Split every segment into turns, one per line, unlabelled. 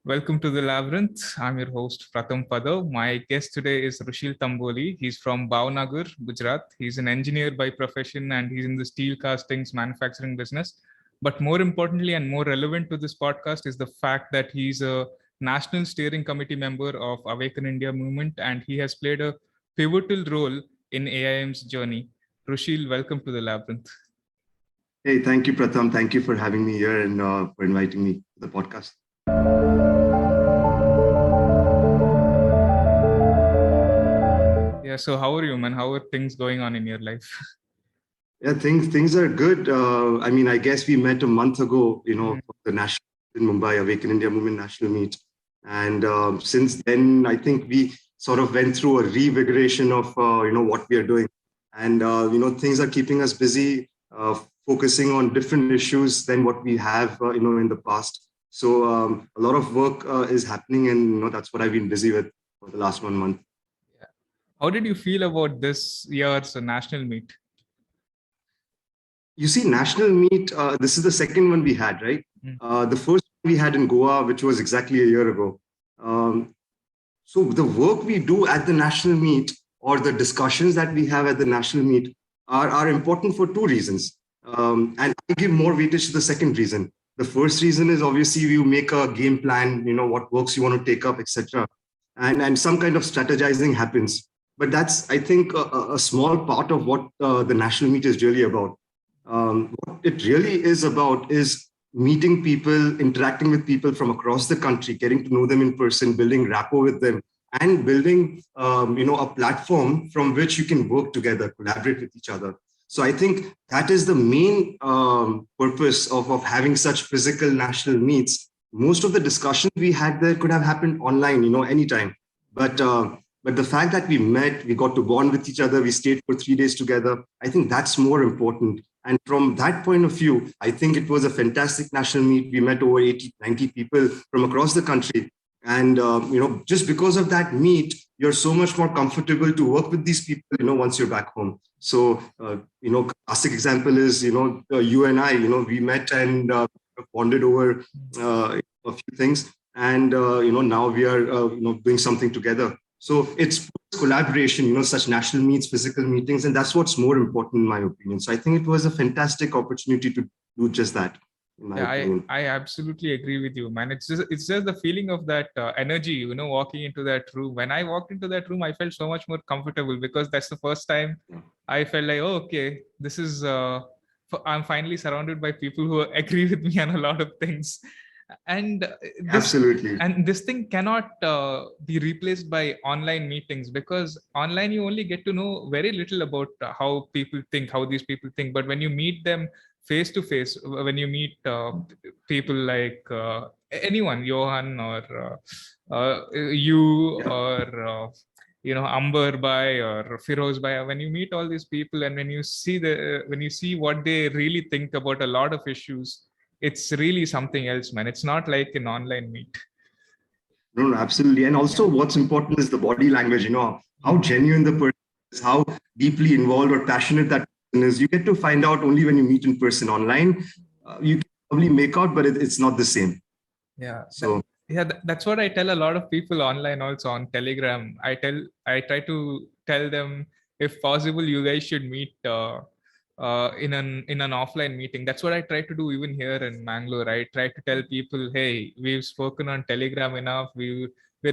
Welcome to the Labyrinth. I'm your host, Pratham Padav. My guest today is Rushil Tamboli. He's from Bhavnagar, Gujarat. He's an engineer by profession and he's in the steel castings manufacturing business. But more importantly and more relevant to this podcast is the fact that he's a national steering committee member of Awaken India Movement and he has played a pivotal role in AIM's journey. Rushil, welcome to the Labyrinth.
Hey, thank you, Pratham. Thank you for having me here and for inviting me to the podcast.
Yeah, so how are you, man? How are things going on in your life?
Yeah, things are good. I guess we met a month ago, for the national in Mumbai, Awaken India Movement National Meet. And since then, I think we sort of went through a revigoration of, what we are doing. And, things are keeping us busy, focusing on different issues than what we have, in the past. So a lot of work is happening and, that's what I've been busy with for the last 1 month.
Yeah. How did you feel about this year's national meet?
You see, national meet, this is the second one we had, right? The first one we had in Goa, which was exactly a year ago. So the work we do at the national meet or the discussions that we have at the national meet are important for two reasons. And I give more weightage to the second reason. The first reason is obviously you make a game plan, what works you want to take up, etc. And some kind of strategizing happens. But that's, I think, a small part of what the national meet is really about. What it really is about is meeting people, interacting with people from across the country, getting to know them in person, building rapport with them, and building, a platform from which you can work together, collaborate with each other. So I think that is the main purpose of having such physical national meets. Most of the discussions we had there could have happened online, anytime. But the fact that we met, we got to bond with each other, we stayed for 3 days together, I think that's more important. And from that point of view, I think it was a fantastic national meet. We met over 80, 90 people from across the country. And, just because of that meet, you're so much more comfortable to work with these people, once you're back home. So, classic example is, you and I, we met and bonded over a few things. And, now we are, doing something together. So it's collaboration, such national meets, physical meetings, and that's what's more important in my opinion. So I think it was a fantastic opportunity to do just that.
Yeah, I absolutely agree with you, man. It's just the feeling of that energy, walking into that room. When I walked into that room, I felt so much more comfortable because that's the first time I felt like, oh, okay, this is, I'm finally surrounded by people who agree with me on a lot of things. And
absolutely,
this thing cannot be replaced by online meetings, because online you only get to know very little about how people think, how these people think. But when you meet them face to face, when you meet people like anyone, Johan or you or Amber Bhai or Firoz Bhai, when you meet all these people and when you see what they really think about a lot of issues, it's really something else, man. It's not like an online meet.
No, absolutely. And also what's important is the body language, how genuine the person is, how deeply involved or passionate that person is. You get to find out only when you meet in person. Online, you can probably make out, but it's not the same.
Yeah. So that's what I tell a lot of people online, also on Telegram. I try to tell them, if possible, you guys should meet in an offline meeting. That's what I try to do even here in Mangalore. I try to tell people, hey, we've spoken on Telegram enough. We're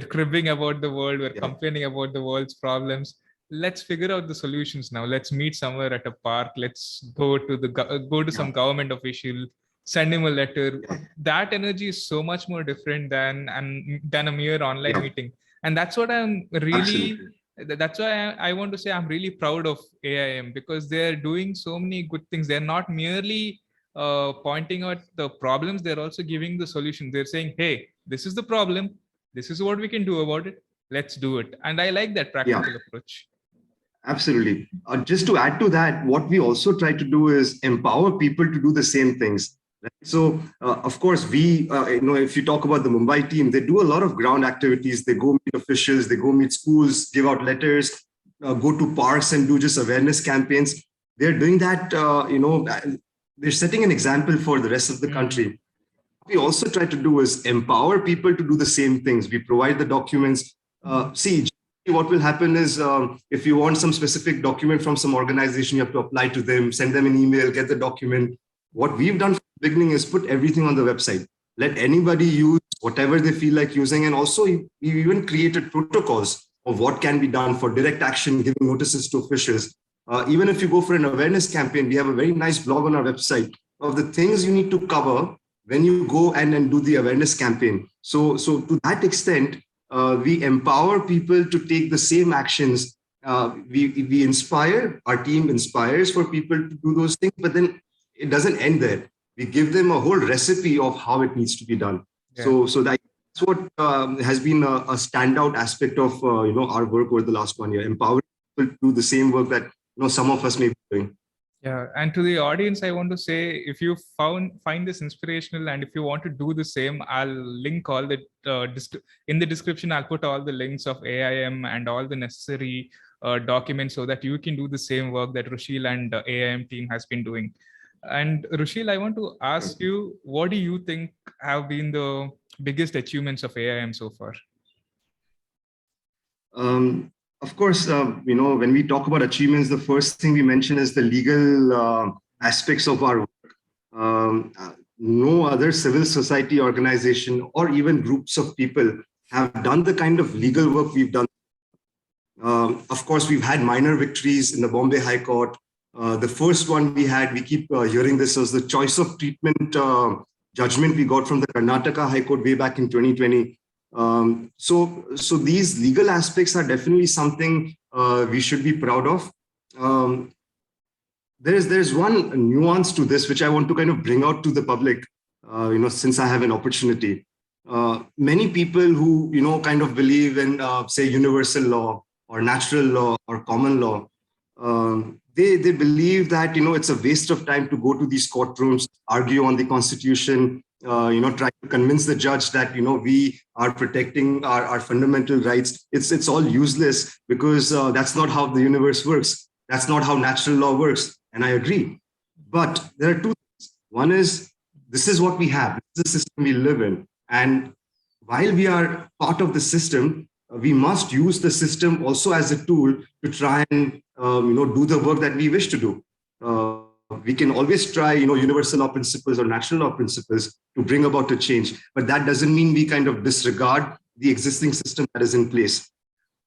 cribbing about the world. We're complaining about the world's problems. Let's figure out the solutions now. Let's meet somewhere at a park. Let's go to some government official, send him a letter. That energy is so much more different than a mere online meeting. And that's what I'm really. Absolutely. That's why I want to say I'm really proud of AIM, because they're doing so many good things. They're not merely pointing out the problems, they're also giving the solution. They're saying, hey, this is the problem, this is what we can do about it, let's do it. And I like that practical approach.
Absolutely. Just to add to that, what we also try to do is empower people to do the same things. So, of course, we, if you talk about the Mumbai team, they do a lot of ground activities. They go meet officials, they go meet schools, give out letters, go to parks and do just awareness campaigns. They're doing that, they're setting an example for the rest of the country. we also try to do is empower people to do the same things. We provide the documents. See, what will happen is if you want some specific document from some organization, you have to apply to them, send them an email, get the document. What we've done from the beginning is put everything on the website. Let anybody use whatever they feel like using. And also, we even created protocols of what can be done for direct action, giving notices to officials. Even if you go for an awareness campaign, we have a very nice blog on our website of the things you need to cover when you go and do the awareness campaign. So to that extent, we empower people to take the same actions. We inspire, our team inspires for people to do those things, but then it doesn't end there. We give them a whole recipe of how it needs to be done. Yeah. So that's what has been a standout aspect of our work over the last 1 year, empowering people to do the same work that some of us may be doing.
Yeah, and to the audience, I want to say, if you find this inspirational and if you want to do the same, I'll link all the in the description. I'll put all the links of AIM and all the necessary documents so that you can do the same work that Rushil and the AIM team has been doing. And Rushil, I want to ask you, what do you think have been the biggest achievements of AIM so far?
Of course, when we talk about achievements, the first thing we mention is the legal aspects of our work. No other civil society organization or even groups of people have done the kind of legal work we've done. Of course, we've had minor victories in the Bombay High Court. The first one we had, we keep hearing this, was the choice of treatment judgment we got from the Karnataka High Court way back in 2020. So these legal aspects are definitely something we should be proud of. There's one nuance to this which I want to kind of bring out to the public, since I have an opportunity. Many people who kind of believe in say universal law or natural law or common law, they believe that it's a waste of time to go to these courtrooms, argue on the Constitution, try to convince the judge that we are protecting our fundamental rights. It's all useless because that's not how the universe works. That's not how natural law works. And I agree. But there are two things. One is, this is what we have. This is the system we live in. And while we are part of the system, we must use the system also as a tool to try and do the work that we wish to do. We can always try universal law principles or natural law principles to bring about a change, but that doesn't mean we kind of disregard the existing system that is in place.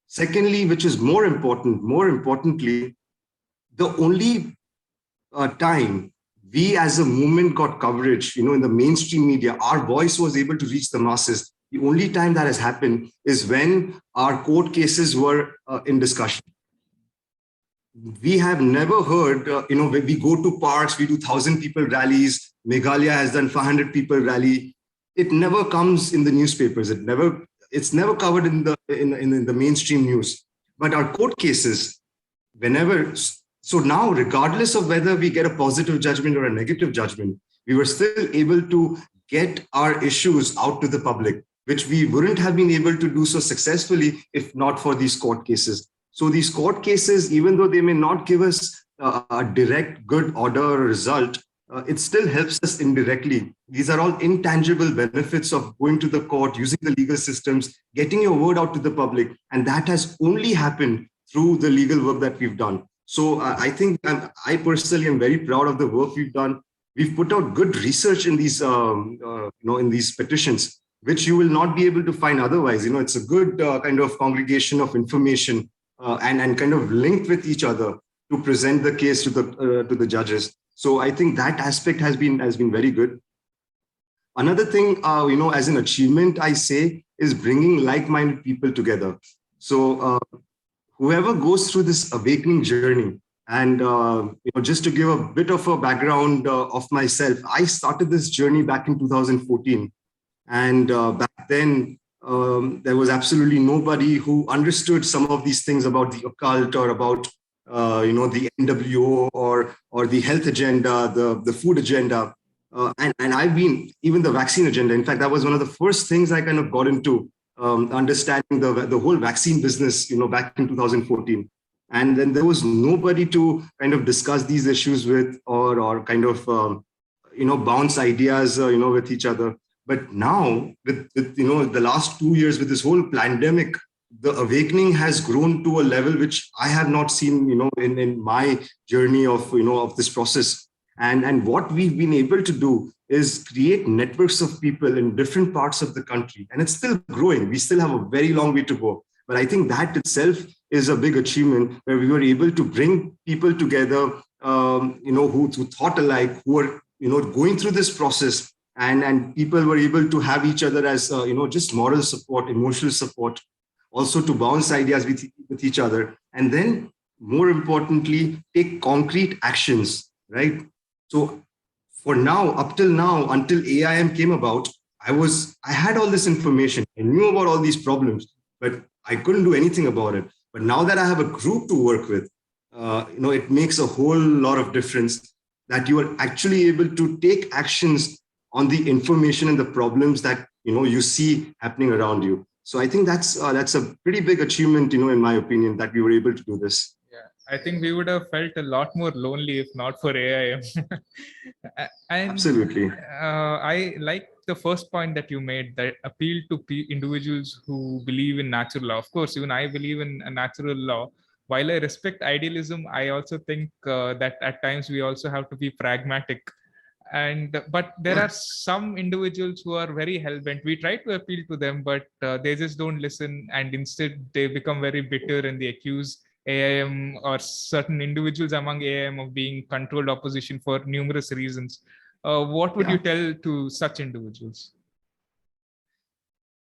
Secondly, which is more importantly, the only time we as a movement got coverage, in the mainstream media, our voice was able to reach the masses. The only time that has happened is when our court cases were in discussion. We have never heard, when we go to parks, we do 1,000 people rallies. Meghalaya has done 500 people rally. It never comes in the newspapers. It's never covered in the mainstream news. But our court cases, so now, regardless of whether we get a positive judgment or a negative judgment, we were still able to get our issues out to the public, which we wouldn't have been able to do so successfully if not for these court cases. So these court cases, even though they may not give us a direct good order or result, it still helps us indirectly. These are all intangible benefits of going to the court, using the legal systems, getting your word out to the public. And that has only happened through the legal work that we've done. So I think I personally am very proud of the work we've done. We've put out good research in these, in these petitions, which you will not be able to find otherwise. It's a good kind of congregation of information and kind of linked with each other to present the case to the judges. So I think that aspect has been very good. Another thing, as an achievement, I say, is bringing like-minded people together. So whoever goes through this awakening journey, and just to give a bit of a background of myself, I started this journey back in 2014, and back then there was absolutely nobody who understood some of these things about the occult or about the NWO or the health agenda, the food agenda, and I've been even the vaccine agenda. In fact, that was one of the first things I kind of got into. Understanding the whole vaccine business, back in 2014. And then there was nobody to kind of discuss these issues with or kind of, bounce ideas, with each other. But now, with the last 2 years with this whole pandemic, the awakening has grown to a level which I have not seen, in my journey of this process. And what we've been able to do is create networks of people in different parts of the country. And it's still growing. We still have a very long way to go. But I think that itself is a big achievement, where we were able to bring people together, who thought alike, who are, going through this process. And people were able to have each other as, just moral support, emotional support, also to bounce ideas with each other. And then, more importantly, take concrete actions, right? So for now, up till now, until AIM came about, I had all this information. I knew about all these problems, but I couldn't do anything about it. But now that I have a group to work with, it makes a whole lot of difference that you are actually able to take actions on the information and the problems that you see happening around you. So I think that's a pretty big achievement, in my opinion, that we were able to do this.
I think we would have felt a lot more lonely if not for AIM. And
absolutely.
I like the first point that you made, that appeal to individuals who believe in natural law. Of course, even I believe in a natural law. While I respect idealism, I also think that at times we also have to be pragmatic. But there are some individuals who are very hell-bent. We try to appeal to them, but they just don't listen, and instead they become very bitter and they accuse AIM or certain individuals among AIM of being controlled opposition for numerous reasons. What would you tell to such individuals?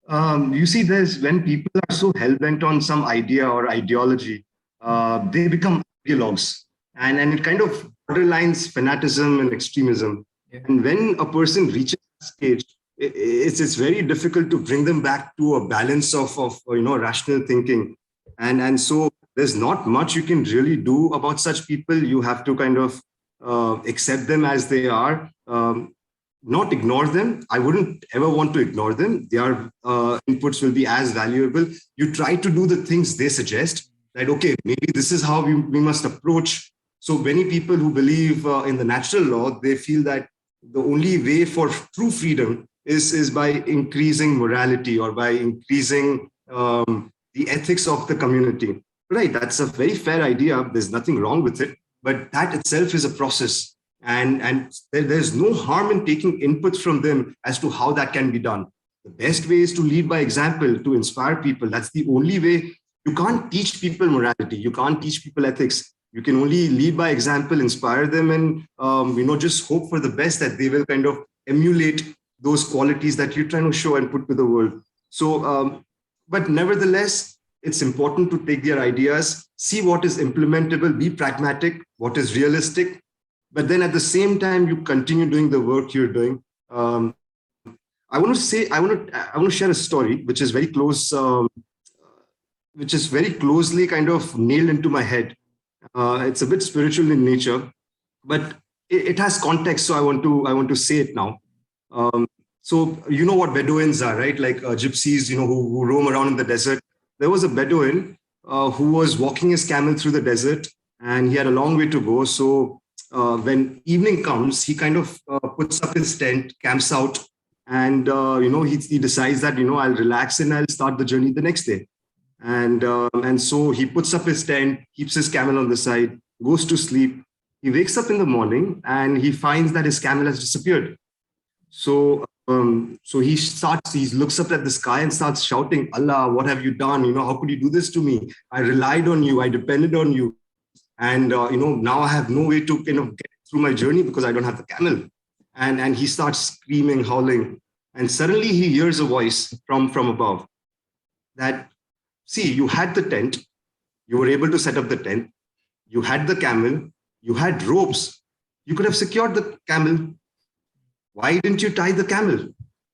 You see, when people are so hell-bent on some idea or ideology, they become ideologues, and it kind of borderlines fanaticism and extremism. Yeah. And when a person reaches that stage, it's very difficult to bring them back to a balance of rational thinking, and so there's not much you can really do about such people. You have to kind of accept them as they are, not ignore them. I wouldn't ever want to ignore them. Their inputs will be as valuable. You try to do the things they suggest, that, okay, maybe this is how we must approach. So many people who believe in the natural law, they feel that the only way for true freedom is by increasing morality or by increasing the ethics of the community. Right, that's a very fair idea. There's nothing wrong with it, but that itself is a process, and there's no harm in taking inputs from them as to how that can be done. The best way is to lead by example, to inspire people. That's the only way. You can't teach people morality. You can't teach people ethics. You can only lead by example, inspire them, and just hope for the best, that they will kind of emulate those qualities that you're trying to show and put to the world. So, but nevertheless, it's important to take their ideas, see what is implementable, be pragmatic, what is realistic, but then at the same time, you continue doing the work you're doing. I want to share a story which is very close, which is very closely kind of nailed into my head. It's a bit spiritual in nature, but it has context, so I want to say it now. So you know what Bedouins are, right? Like gypsies, who roam around in the desert. There was a Bedouin who was walking his camel through the desert, and he had a long way to go. So when evening comes, he kind of puts up his tent, camps out, and he decides that I'll relax and I'll start the journey the next day. And so he puts up his tent, keeps his camel on the side, goes to sleep. He wakes up in the morning and he finds that his camel has disappeared. So he looks up at the sky and starts shouting, Allah, what have you done? How could you do this to me? I relied on you. I depended on you. And, now I have no way to kind of get through my journey because I don't have the camel. And he starts screaming, howling. And suddenly he hears a voice from above that, see, you had the tent. You were able to set up the tent. You had the camel. You had ropes. You could have secured the camel. Why didn't you tie the camel?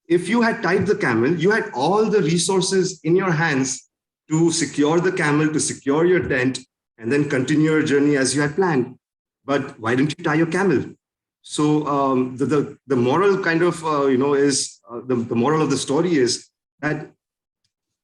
If you had tied the camel, you had all the resources in your hands to secure the camel, to secure your tent, and then continue your journey as you had planned. But why didn't you tie your camel? So the moral kind of, is the moral of the story is that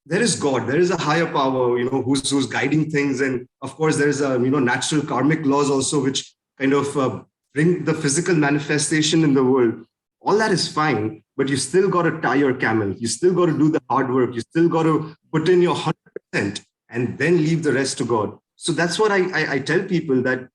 there is God, there is a higher power, who's guiding things. And of course, there is natural karmic laws also, which kind of bring the physical manifestation in the world. All that is fine, but you still got to tie your camel. You still got to do the hard work. You still got to put in your 100% and then leave the rest to God. So that's what I tell people, that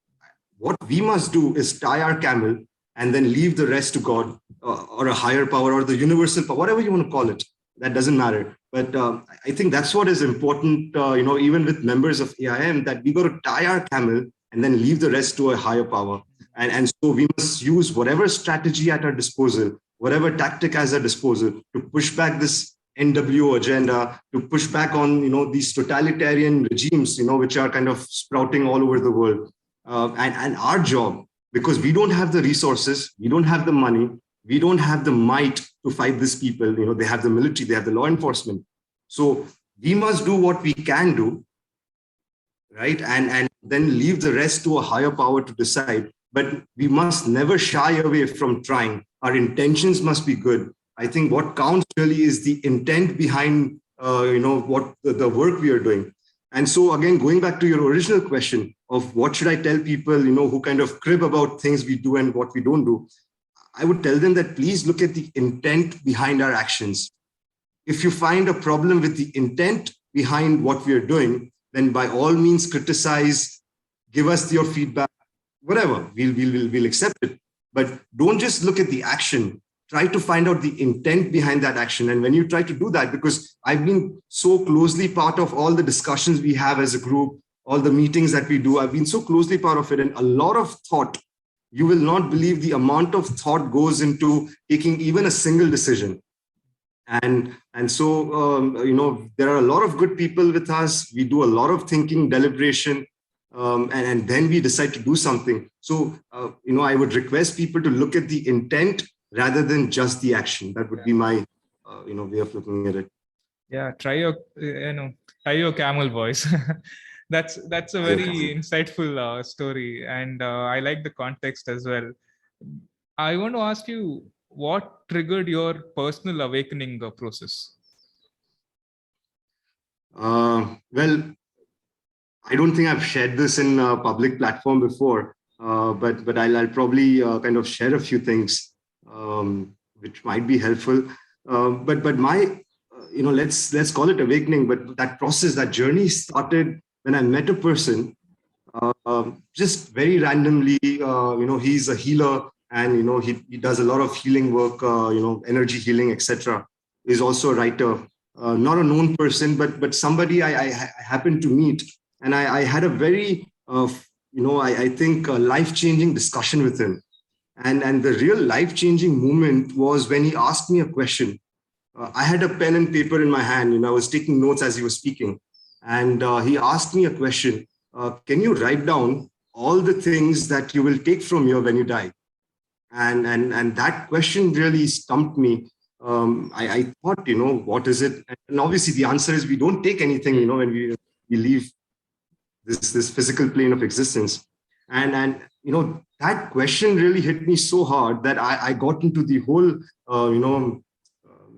what we must do is tie our camel and then leave the rest to God, or a higher power, or the universal power, whatever you want to call it. That doesn't matter. But I think that's what is important, even with members of AIM, that we got to tie our camel and then leave the rest to a higher power. And so we must use whatever strategy at our disposal, whatever tactic as our disposal, to push back this NWO agenda, to push back on, these totalitarian regimes, which are kind of sprouting all over the world. And our job, because we don't have the resources, we don't have the money, we don't have the might to fight these people. They have the military, they have the law enforcement. So we must do what we can do, right? And then leave the rest to a higher power to decide. But we must never shy away from trying. Our intentions must be good. I think what counts really is the intent behind, what the work we are doing. And so again, going back to your original question of what should I tell people, who kind of crib about things we do and what we don't do, I would tell them that please look at the intent behind our actions. If you find a problem with the intent behind what we are doing, then by all means criticize, give us your feedback, whatever, we'll accept it. But don't just look at the action. Try to find out the intent behind that action. And when you try to do that, because I've been so closely part of all the discussions we have as a group, all the meetings that we do, I've been so closely part of it, and a lot of thought. You will not believe the amount of thought goes into taking even a single decision. And so, there are a lot of good people with us. We do a lot of thinking, deliberation, and then we decide to do something. So, I would request people to look at the intent rather than just the action. That would be my, way of looking at it.
Yeah, tie your camel, boys. That's a very insightful story, and I like the context as well. I want to ask you, what triggered your personal awakening process?
Well, I don't think I've shared this in a public platform before, but I'll probably kind of share a few things which might be helpful. But my, let's call it awakening. But that process, that journey started when I met a person, just very randomly. He's a healer, and he does a lot of healing work, energy healing, etc. He's also a writer, not a known person, but somebody I happened to meet, and I had a very, I think life-changing discussion with him. And the real life-changing moment was when he asked me a question. I had a pen and paper in my hand, I was taking notes as he was speaking. And he asked me a question. Can you write down all the things that you will take from here when you die? And that question really stumped me. I thought, what is it? And obviously the answer is we don't take anything, when we leave this physical plane of existence. And that question really hit me so hard that I got into the whole,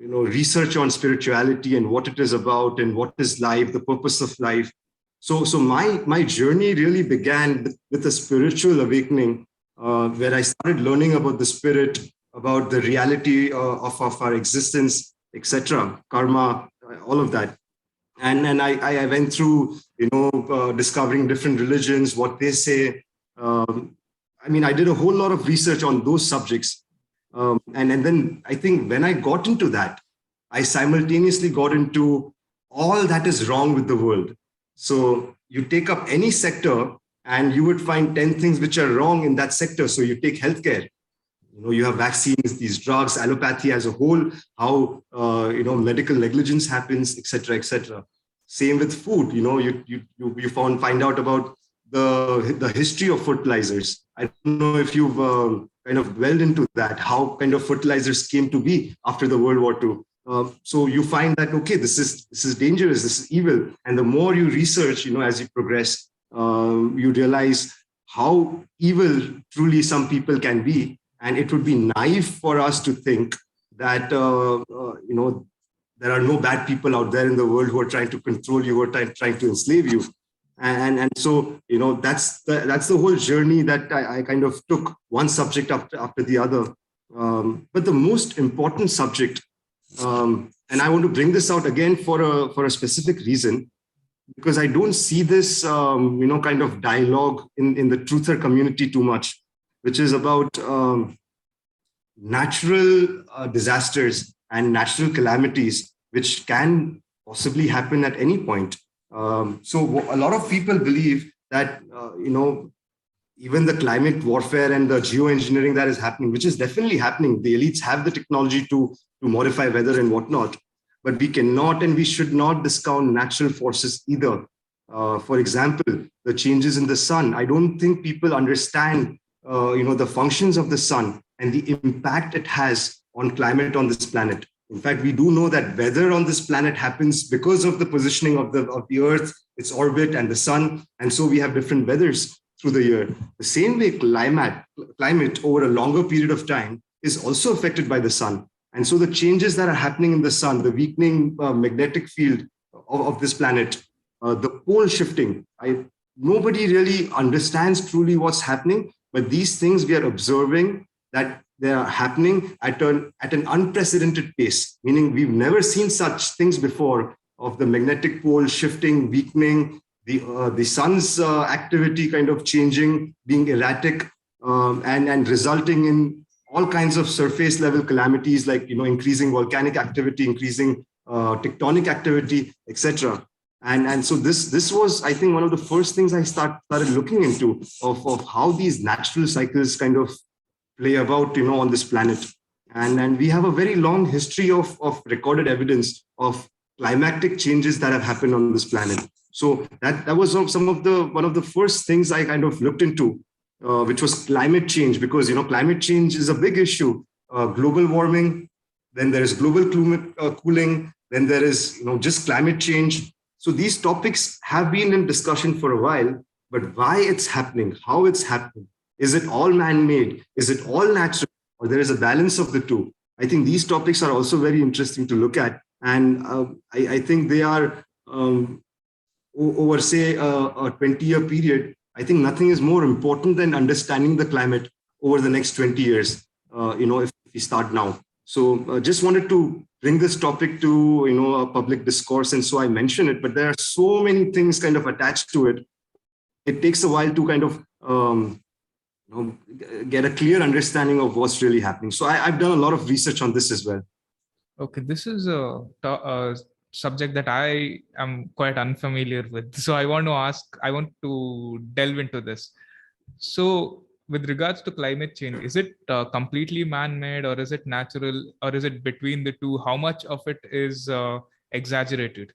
research on spirituality and what it is about and what is life, the purpose of life. So my journey really began with a spiritual awakening, where I started learning about the spirit, about the reality of our existence, etc., karma, all of that. And I went through, discovering different religions, what they say. I did a whole lot of research on those subjects. And then I think when I got into that, I simultaneously got into all that is wrong with the world. So you take up any sector and you would find 10 things which are wrong in that sector. So you take healthcare, you have vaccines, these drugs, allopathy as a whole, how, medical negligence happens, etc., etc. Same with food, you find out about the history of fertilizers. I don't know if you've kind of dwelled into that, how kind of fertilizers came to be after the World War II. So you find that, okay, this is dangerous, this is evil. And the more you research, as you progress, you realize how evil truly some people can be. And it would be naive for us to think that, there are no bad people out there in the world who are trying to control you, who are trying to enslave you. And so, that's the whole journey that I kind of took one subject after the other. But the most important subject, and I want to bring this out again for a specific reason, because I don't see this, kind of dialogue in the truther community too much, which is about natural disasters and natural calamities, which can possibly happen at any point. So a lot of people believe that, even the climate warfare and the geoengineering that is happening, which is definitely happening. The elites have the technology to modify weather and whatnot, but we cannot and we should not discount natural forces either. For example, the changes in the sun. I don't think people understand, the functions of the sun and the impact it has on climate on this planet. In fact, we do know that weather on this planet happens because of the positioning of the Earth, its orbit, and the sun, and so we have different weathers through the year. The same way climate over a longer period of time is also affected by the sun. And so the changes that are happening in the sun, the weakening magnetic field of this planet, the pole shifting, nobody really understands truly what's happening, but these things we are observing that they are happening at an unprecedented pace, meaning we've never seen such things before, of the magnetic pole shifting, weakening, the sun's activity kind of changing, being erratic, and resulting in all kinds of surface level calamities, like increasing volcanic activity, increasing tectonic activity, etc. And so this was, I think, one of the first things I started looking into of how these natural cycles kind of play about on this planet. And we have a very long history of recorded evidence of climatic changes that have happened on this planet. So that was one of the first things I kind of looked into, which was climate change, because climate change is a big issue. Global warming, then there is global cooling, then there is just climate change. So these topics have been in discussion for a while, but why it's happening, how it's happening, is it all man-made, is it all natural, or there is a balance of the two? I think these topics are also very interesting to look at, and I think they are over, say, a 20-year period. I think nothing is more important than understanding the climate over the next 20 years, if we start now. So just wanted to bring this topic to, a public discourse. And so I mention it, but there are so many things kind of attached to it. It takes a while to kind of get a clear understanding of what's really happening. So I've done a lot of research on this as well.
Okay, this is a subject that I am quite unfamiliar with. So I want to delve into this. So with regards to climate change, is it completely man-made, or is it natural, or is it between the two? How much of it is exaggerated?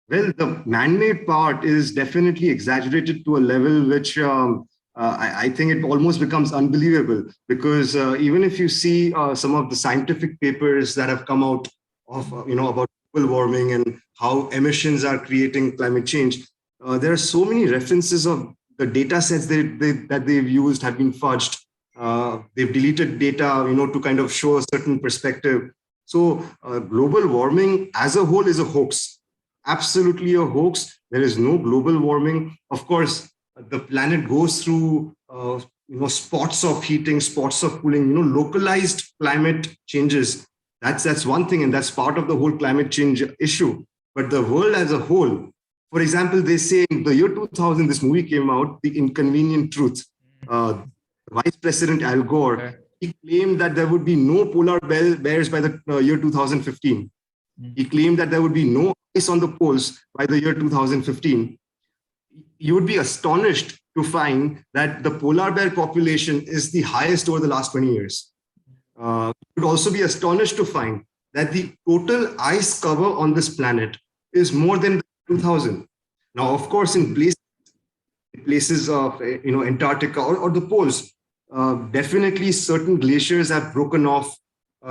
Well, the man-made part is definitely exaggerated to a level which I think it almost becomes unbelievable, because even if you see some of the scientific papers that have come out of, about global warming and how emissions are creating climate change, there are so many references of the data sets that they've used have been fudged. They've deleted data, to kind of show a certain perspective. So global warming as a whole is a hoax. Absolutely a hoax. There is no global warming. Of course, the planet goes through spots of heating, spots of cooling, localized climate changes. That's one thing, and that's part of the whole climate change issue. But the world as a whole, for example, they say in the year 2000, this movie came out, The Inconvenient Truth. Vice President Al Gore, he claimed that there would be no polar bears by the year 2015. He claimed that there would be no ice on the poles by the year 2015. You would be astonished to find that the polar bear population is the highest over the last 20 years. You would also be astonished to find that the total ice cover on this planet is more than 2000. Now, of course, in places of Antarctica or the poles, definitely certain glaciers have broken off,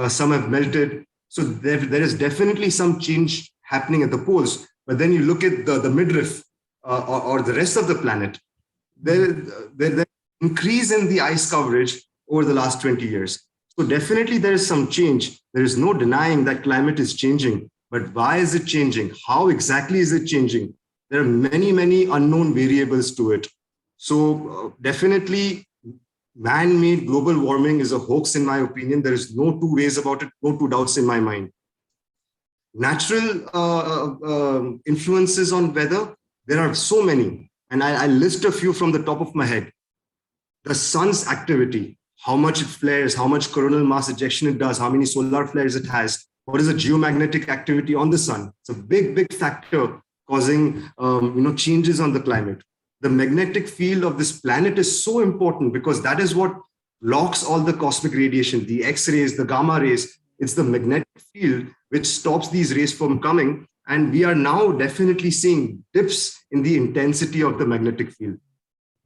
some have melted. So there is definitely some change happening at the poles. But then you look at the midriff or the rest of the planet, there's increase in the ice coverage over the last 20 years. So definitely there is some change. There is no denying that climate is changing. But why is it changing? How exactly is it changing? There are many, many unknown variables to it. So definitely man-made global warming is a hoax, in my opinion. There is no two ways about it, no two doubts in my mind. Natural influences on weather, there are so many. And I list a few from the top of my head. The sun's activity, how much it flares, how much coronal mass ejection it does, how many solar flares it has, what is the geomagnetic activity on the sun. It's a big, big factor causing changes on the climate. The magnetic field of this planet is so important because that is what blocks all the cosmic radiation, the X-rays, the gamma rays. It's the magnetic field which stops these rays from coming. And we are now definitely seeing dips in the intensity of the magnetic field.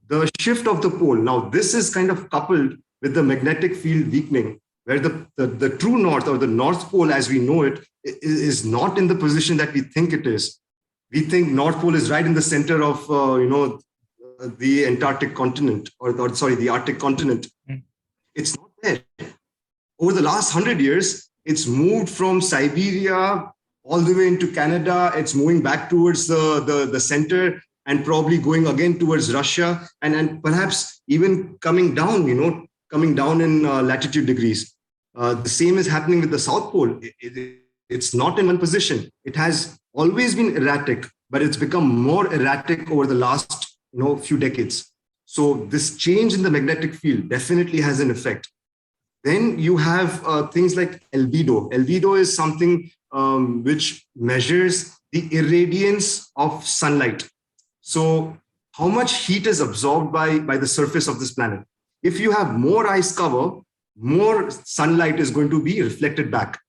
The shift of the pole. Now, this is kind of coupled with the magnetic field weakening, where the true north, or the North Pole as we know it, is not in the position that we think it is. We think North Pole is right in the center of, the Antarctic continent, or the Arctic continent. It's not there. Over the last 100 years, it's moved from Siberia all the way into Canada. It's moving back towards the center and probably going again towards Russia, and perhaps even coming down in latitude degrees. The same is happening with the South Pole. It's not in one position. It has always been erratic, but it's become more erratic over the last few decades. So this change in the magnetic field definitely has an effect. Then you have things like albedo. Albedo is something which measures the irradiance of sunlight. So how much heat is absorbed by the surface of this planet? If you have more ice cover, more sunlight is going to be reflected back.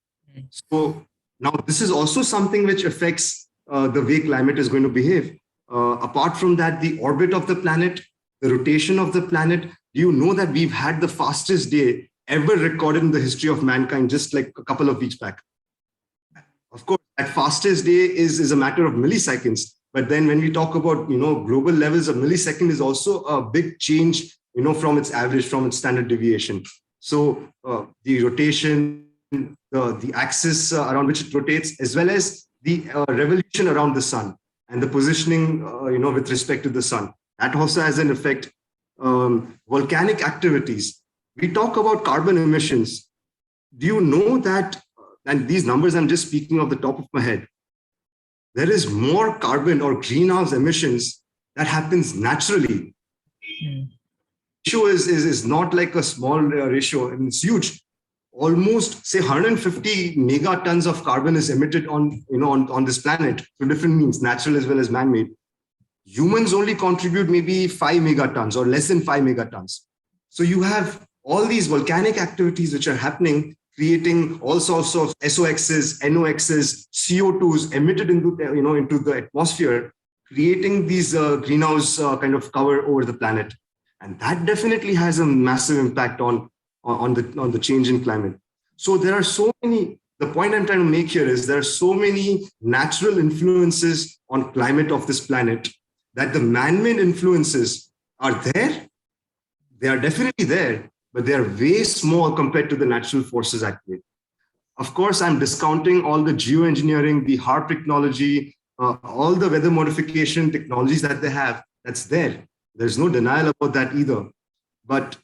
So now this is also something which affects the way climate is going to behave. Apart from that, the orbit of the planet, the rotation of the planet. Do you know that we've had the fastest day ever recorded in the history of mankind just like a couple of weeks back? Of course, that fastest day is a matter of milliseconds. But then when we talk about, global levels, a millisecond is also a big change, from its average, from its standard deviation. So the rotation, the axis around which it rotates, as well as the revolution around the sun and the positioning, with respect to the sun, that also has an effect. Volcanic activities. We talk about carbon emissions. Do you know that, and these numbers I'm just speaking off the top of my head, there is more carbon or greenhouse emissions that happens naturally. Ratio is not like a small ratio, and it's huge. Almost, say, 150 megatons of carbon is emitted on this planet through different means, natural as well as man-made. Humans only contribute maybe 5 megatons or less than 5 megatons. So you have all these volcanic activities which are happening, creating all sorts of SOXs, NOXs, CO2s emitted into the atmosphere, creating these greenhouse kind of cover over the planet. And that definitely has a massive impact on the change in climate. So there are so many, the point I'm trying to make here is there are so many natural influences on climate of this planet that the man-made influences are there. They are definitely there, but they are way small compared to the natural forces active. Of course, I'm discounting all the geoengineering, the HARP technology, all the weather modification technologies that they have. That's there. There's no denial about that either. But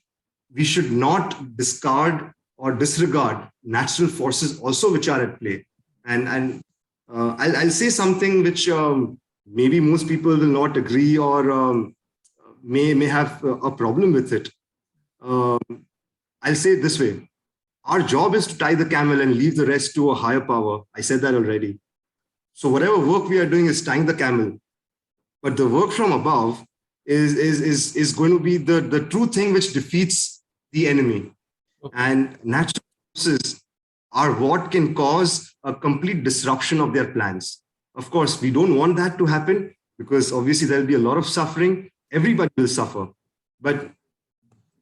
we should not discard or disregard natural forces also which are at play. And I'll say something which maybe most people will not agree or may have a problem with it. I'll say it this way. Our job is to tie the camel and leave the rest to a higher power. I said that already. So whatever work we are doing is tying the camel. But the work from above is going to be the true thing which defeats the enemy. Okay. And natural forces are what can cause a complete disruption of their plans. Of course, we don't want that to happen because obviously there'll be a lot of suffering. Everybody will suffer. But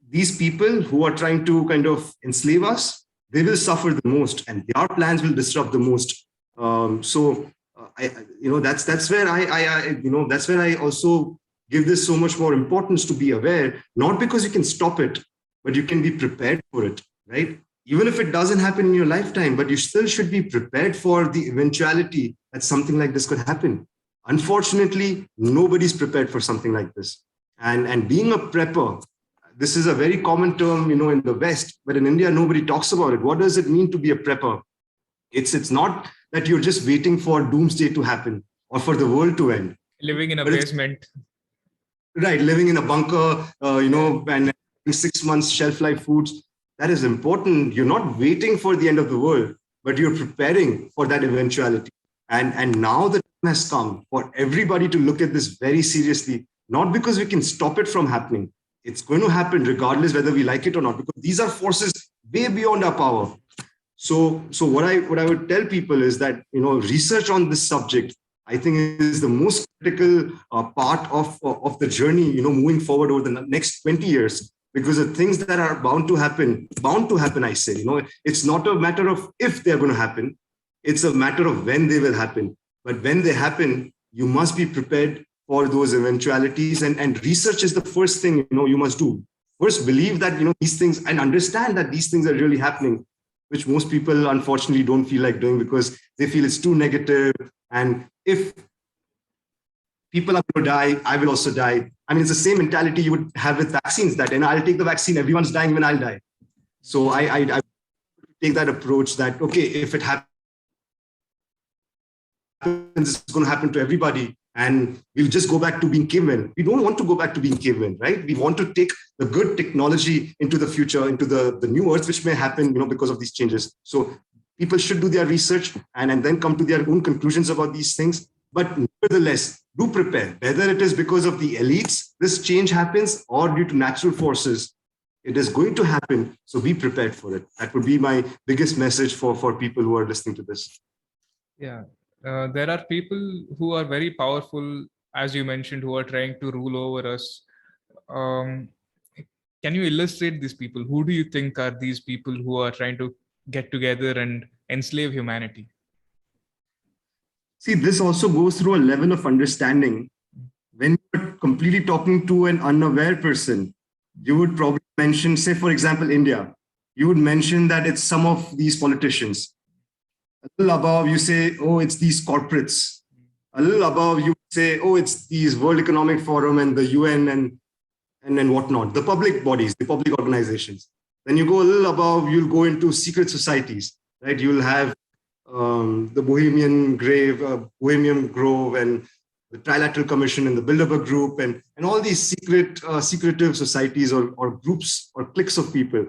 these people who are trying to kind of enslave us, they will suffer the most, and their plans will disrupt the most. That's where I also give this so much more importance to be aware, not because you can stop it, but you can be prepared for it, right? Even if it doesn't happen in your lifetime, but you still should be prepared for the eventuality that something like this could happen. Unfortunately, nobody's prepared for something like this. And being a prepper, this is a very common term, in the West, but in India, nobody talks about it. What does it mean to be a prepper? It's not that you're just waiting for doomsday to happen or for the world to end.
Living in a basement.
Right, living in a bunker, and 6 months shelf life foods. That is important. You're not waiting for the end of the world, but you're preparing for that eventuality. And now the time has come for everybody to look at this very seriously, not because we can stop it from happening. It's going to happen regardless whether we like it or not, because these are forces way beyond our power. So what I would tell people is that, research on this subject, I think, is the most critical part of the journey, moving forward over the next 20 years, because the things that are bound to happen, I say, it's not a matter of if they're going to happen. It's a matter of when they will happen. But when they happen, you must be prepared for those eventualities. And research is the first thing, you must do. First, believe that, these things, and understand that these things are really happening, which most people unfortunately don't feel like doing because they feel it's too negative. And if people are going to die, I will also die. I mean, it's the same mentality you would have with vaccines, that, I'll take the vaccine, everyone's dying when I'll die. So I take that approach that, okay, if it happens, it's going to happen to everybody. And we'll just go back to being cavemen. We don't want to go back to being cavemen, right? We want to take the good technology into the future, into the new earth, which may happen, because of these changes. So people should do their research and then come to their own conclusions about these things. But nevertheless, do prepare. Whether it is because of the elites, this change happens, or due to natural forces, it is going to happen. So be prepared for it. That would be my biggest message for people who are listening to this.
Yeah. There are people who are very powerful, as you mentioned, who are trying to rule over us. Can you illustrate these people? Who do you think are these people who are trying to get together and enslave humanity?
See, this also goes through a level of understanding. When you're completely talking to an unaware person, you would probably mention, say, for example, India, you would mention that it's some of these politicians. A little above, you say, oh, it's these corporates. A little above, you say, oh, it's these World Economic Forum and the UN and whatnot, the public bodies, the public organizations. Then you go a little above, you'll go into secret societies, right? You'll have the Bohemian Grove and the Trilateral Commission and the Bilderberg Group and all these secretive societies or groups or cliques of people.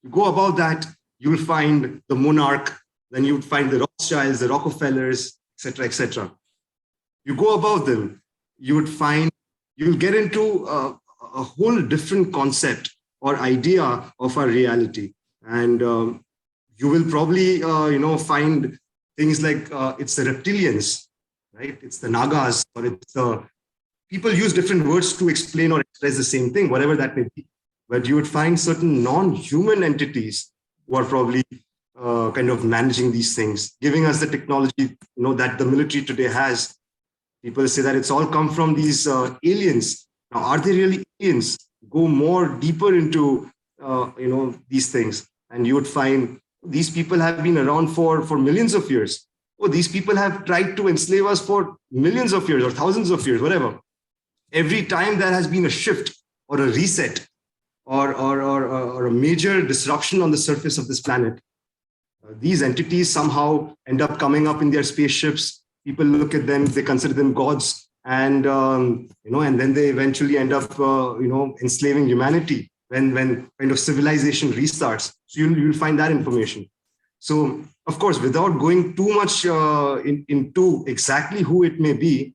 You go above that, you will find the monarch. Then you would find the Rothschilds, the Rockefellers, etc., etc. You go above them, you'll get into a whole different concept or idea of our reality. And you will probably, find things like it's the reptilians, right? It's the Nagas, or it's the people use different words to explain or express the same thing, whatever that may be. But you would find certain non-human entities who are probably kind of managing these things, giving us the technology, that the military today has. People say that it's all come from these aliens. Now, are they really aliens? Go more deeper into, these things, and you would find these people have been around for millions of years. Oh, these people have tried to enslave us for millions of years or thousands of years, whatever. Every time there has been a shift or a reset or a major disruption on the surface of this planet, these entities somehow end up coming up in their spaceships. People look at them, they consider them gods, and and then they eventually end up enslaving humanity when kind of civilization restarts. So you'll find that information. So of course, without going too much into exactly who it may be,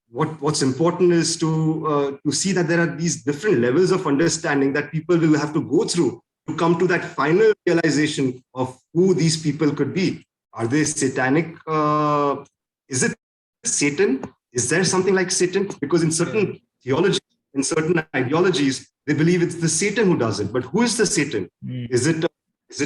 what's important is to see that there are these different levels of understanding that people will have to go through to come to that final realization of who these people could be. Are they satanic? Is it Satan? Is there something like Satan? Because in certain theologies, in certain ideologies, they believe it's the Satan who does it. But who is the Satan? Is it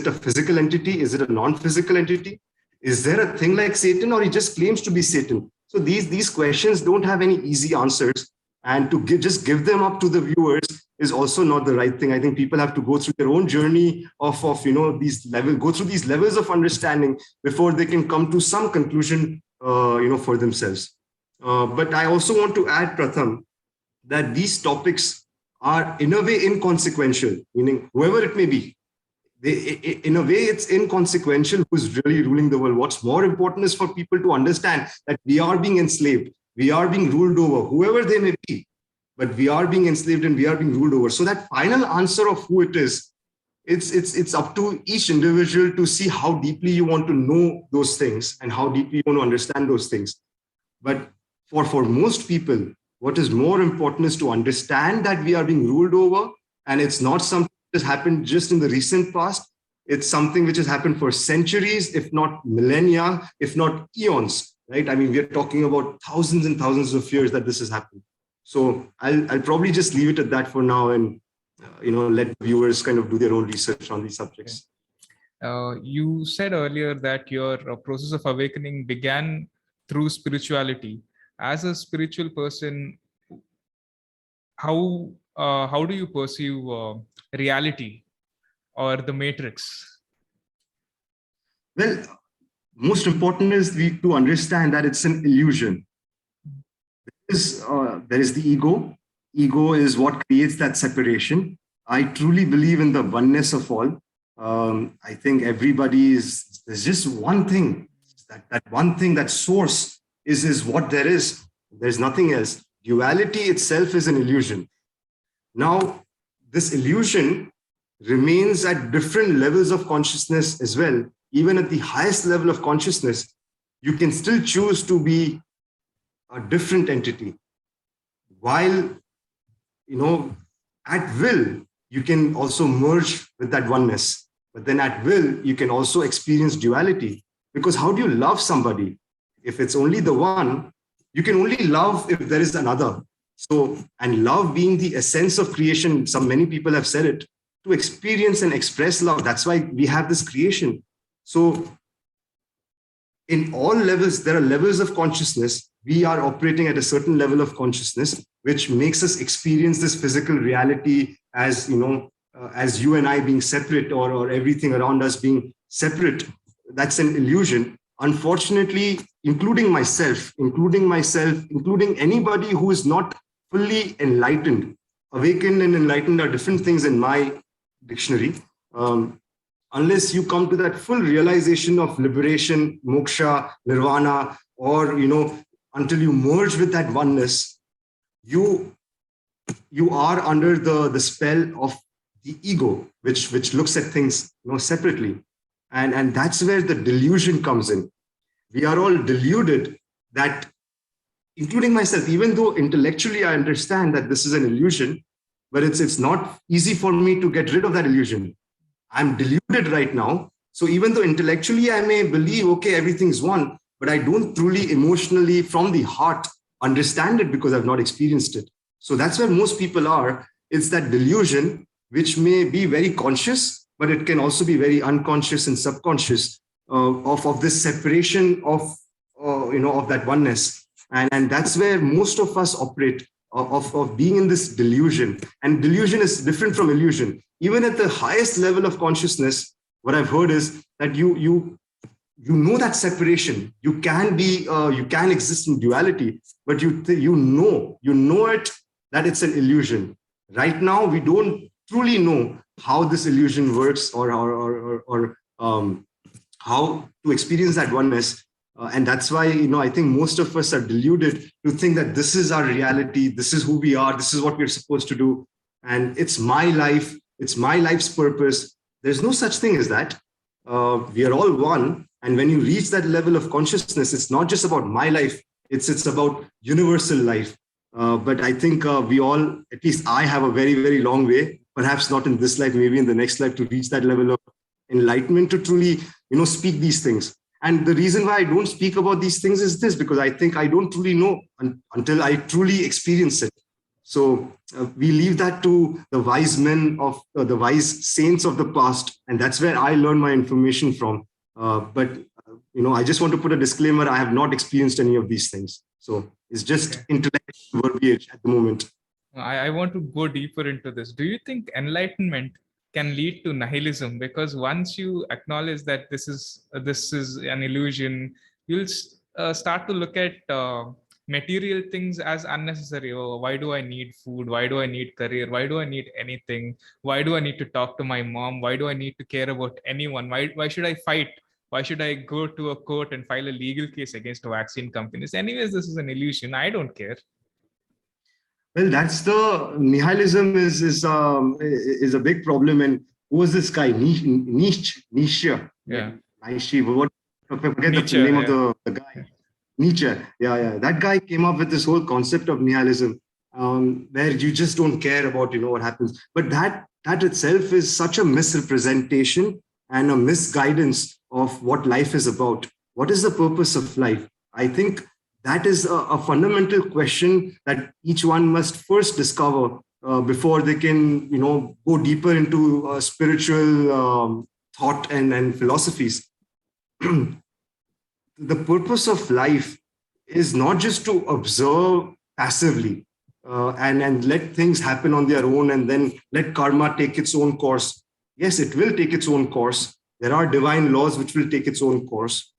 a physical entity? Is it a non-physical entity? Is there a thing like Satan, or he just claims to be Satan? So these questions don't have any easy answers. And to just give them up to the viewers is also not the right thing. I think people have to go through their own journey of go through these levels of understanding before they can come to some conclusion, for themselves. But I also want to add, Pratham, that these topics are in a way inconsequential, meaning whoever it may be. In a way, it's inconsequential who's really ruling the world. What's more important is for people to understand that we are being enslaved, we are being ruled over, whoever they may be, but we are being enslaved and we are being ruled over. So that final answer of who it is, it's up to each individual to see how deeply you want to know those things and how deeply you want to understand those things. But for most people, what is more important is to understand that we are being ruled over, and it's not something that has happened just in the recent past. It's something which has happened for centuries, if not millennia, if not eons, right? I mean, we're talking about thousands and thousands of years that this has happened. So I'll probably just leave it at that for now, and let viewers kind of do their own research on these subjects.
You said earlier that your process of awakening began through spirituality. As a spiritual person, how do you perceive reality or the matrix?
Well, most important is to understand that it's an illusion. There is the ego. Ego is what creates that separation. I truly believe in the oneness of all. I think there's just one thing. That one thing, that source is what there is. There's nothing else. Duality itself is an illusion. Now, this illusion remains at different levels of consciousness as well. Even at the highest level of consciousness, you can still choose to be a different entity. While, at will, you can also merge with that oneness. But then at will, you can also experience duality. Because how do you love somebody? If it's only the one, you can only love if there is another. So, and love being the essence of creation, many people have said it, to experience and express love. That's why we have this creation. So in all levels, there are levels of consciousness. We are operating at a certain level of consciousness, which makes us experience this physical reality as, as you and I being separate, or everything around us being separate. That's an illusion. Unfortunately, including myself, including anybody who is not fully enlightened. Awakened and enlightened are different things in my dictionary. Unless you come to that full realization of liberation, moksha, nirvana, or until you merge with that oneness, you are under the spell of the ego, which looks at things separately. And that's where the delusion comes in. We are all deluded that, including myself, even though intellectually I understand that this is an illusion, but it's not easy for me to get rid of that illusion. I'm deluded right now. So even though intellectually I may believe, okay, everything's one, but I don't truly emotionally from the heart understand it because I've not experienced it. So that's where most people are. It's that delusion, which may be very conscious, but it can also be very unconscious and subconscious of this separation of that oneness. And that's where most of us operate, of being in this delusion. And delusion is different from illusion. Even at the highest level of consciousness, what I've heard is that you know that separation. You can exist in duality, but you know it, that it's an illusion. Right now, we don't truly know how this illusion works, or how to experience that oneness. And that's why, I think most of us are deluded to think that this is our reality, this is who we are, this is what we're supposed to do. And it's my life, it's my life's purpose. There's no such thing as that. We are all one. And when you reach that level of consciousness, it's not just about my life, it's about universal life. But I think we all, at least I have a very, very long way, perhaps not in this life, maybe in the next life, to reach that level of enlightenment, to truly, speak these things. And the reason why I don't speak about these things is this, because I think I don't truly know until I truly experience it. So we leave that to the wise men of the wise saints of the past. And that's where I learn my information from. But I just want to put a disclaimer. I have not experienced any of these things. So it's just intellectual verbiage at the moment.
I want to go deeper into this. Do you think enlightenment can lead to nihilism? Because once you acknowledge that this is an illusion, you'll start to look at material things as unnecessary. Oh, why do I need food? Why do I need career? Why do I need anything? Why do I need to talk to my mom? Why do I need to care about anyone? Why should I fight? Why should I go to a court and file a legal case against vaccine companies? Anyways, this is an illusion. I don't care.
Well, that's the nihilism is a big problem. And who was this guy? Nietzsche.
Yeah.
Nietzsche. What? I forget
Nietzsche,
the name
yeah.
of the guy. Nietzsche. Yeah. That guy came up with this whole concept of nihilism, where you just don't care about what happens. But that itself is such a misrepresentation and a misguidance of what life is about. What is the purpose of life? I think that is a fundamental question that each one must first discover before they can, go deeper into spiritual thought and philosophies. The purpose of life is not just to observe passively and let things happen on their own and then let karma take its own course. Yes, it will take its own course. There are divine laws which will take its own course.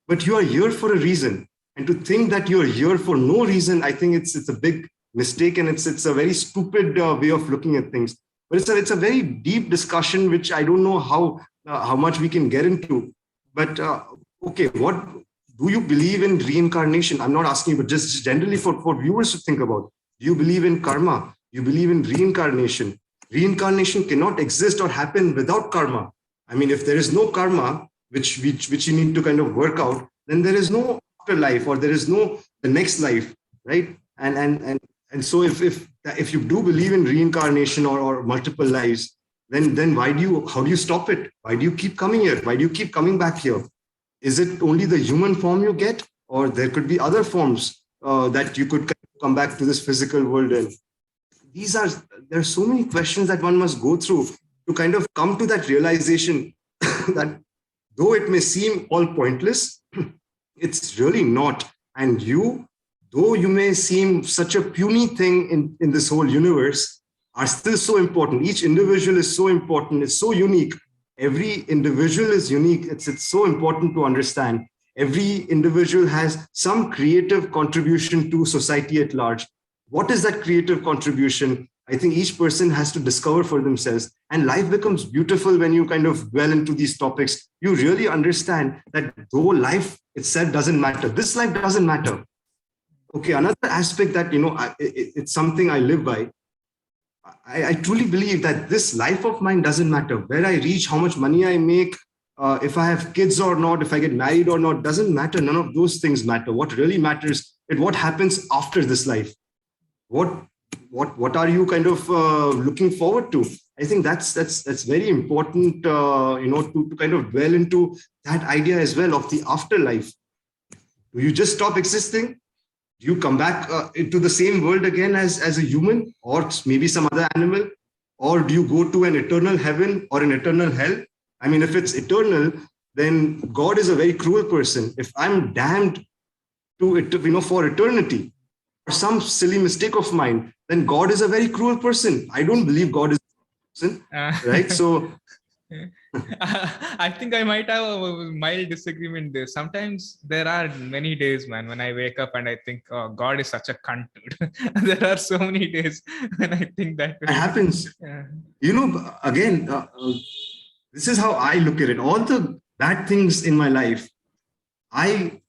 But you are here for a reason. And to think that you're here for no reason, I think it's a big mistake, and it's a very stupid way of looking at things. But it's a very deep discussion, which I don't know how much we can get into. But okay, what do you believe in reincarnation? I'm not asking, but just generally for viewers to think about. Do you believe in karma? You believe in reincarnation? Reincarnation cannot exist or happen without karma. I mean, if there is no karma, which you need to kind of work out, then there is no afterlife, or there is no the next life, right? And so if you do believe in reincarnation or multiple lives, then how do you stop it? Why do you keep coming here? Why do you keep coming back here? Is it only the human form you get, or there could be other forms that you could come back to this physical world in? There are so many questions that one must go through to kind of come to that realization that though it may seem all pointless, it's really not. And though you may seem such a puny thing in this whole universe, are still so important. Each individual is so important. It's so unique. Every individual is unique. It's so important to understand. Every individual has some creative contribution to society at large. What is that creative contribution? I think each person has to discover for themselves. And life becomes beautiful when you kind of dwell into these topics. You really understand that though life itself doesn't matter, this life doesn't matter. Okay, another aspect that, it's something I live by. I truly believe that this life of mine doesn't matter. Where I reach, how much money I make, if I have kids or not, if I get married or not, doesn't matter. None of those things matter. What really matters is what happens after this life. What are you kind of looking forward to? I think that's very important, to kind of dwell into that idea as well of the afterlife. Do you just stop existing? Do you come back into the same world again as a human, or maybe some other animal? Or do you go to an eternal heaven or an eternal hell? I mean, if it's eternal, then God is a very cruel person. If I'm damned to it, for eternity, or some silly mistake of mine, then God is a very cruel person. I don't believe God is a person, right? So
I think I might have a mild disagreement there. Sometimes there are many days, man, when I wake up and I think, oh, God is such a cunt, dude. There are so many days when I think that
it happens.
Yeah.
Again, this is how I look at it. All the bad things in my life, I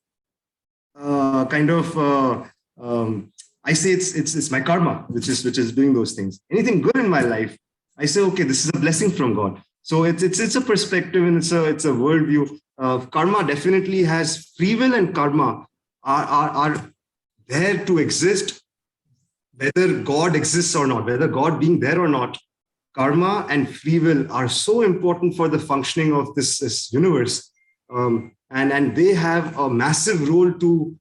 I say it's my karma, which is doing those things. Anything good in my life, I say, okay, this is a blessing from God. So it's a perspective, and it's a worldview. Karma definitely has free will, and karma are there to exist, whether God exists or not, whether God being there or not. Karma and free will are so important for the functioning of this universe, and they have a massive role to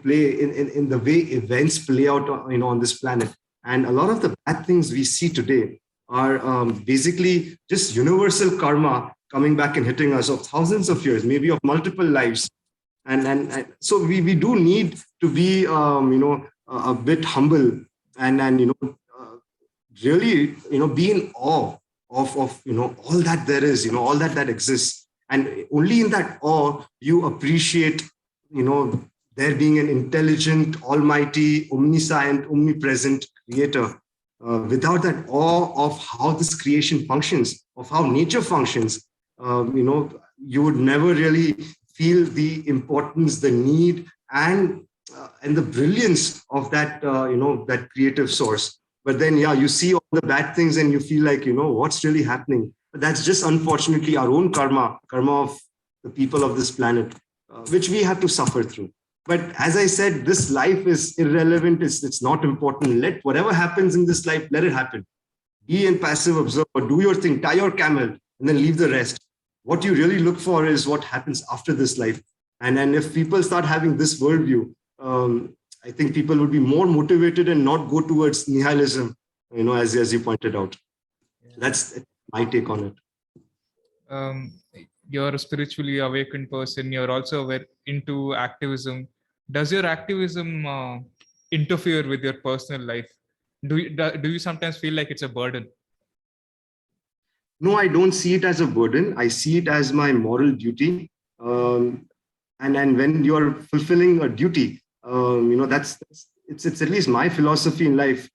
play in the way events play out on this planet. And a lot of the bad things we see today are basically just universal karma coming back and hitting us of thousands of years, maybe of multiple lives. And so we do need to be a bit humble and really be in awe of all that there is, all that exists. And only in that awe you appreciate there being an intelligent, almighty, omniscient, omnipresent creator, without that awe of how this creation functions, of how nature functions, you would never really feel the importance, the need, and the brilliance of that, that creative source. But then, yeah, you see all the bad things and you feel like, what's really happening? But that's just unfortunately our own karma of the people of this planet, which we have to suffer through. But as I said, this life is irrelevant. It's not important. Let whatever happens in this life, let it happen. Be a passive observer, do your thing, tie your camel, and then leave the rest. What you really look for is what happens after this life. And if people start having this worldview, I think people would be more motivated and not go towards nihilism, as you pointed out. Yeah. That's my take on it.
You're a spiritually awakened person. You're also into activism. Does your activism interfere with your personal life? Do you sometimes feel like it's a burden?
No, I don't see it as a burden. I see it as my moral duty. And when you're fulfilling a duty, it's at least my philosophy in life.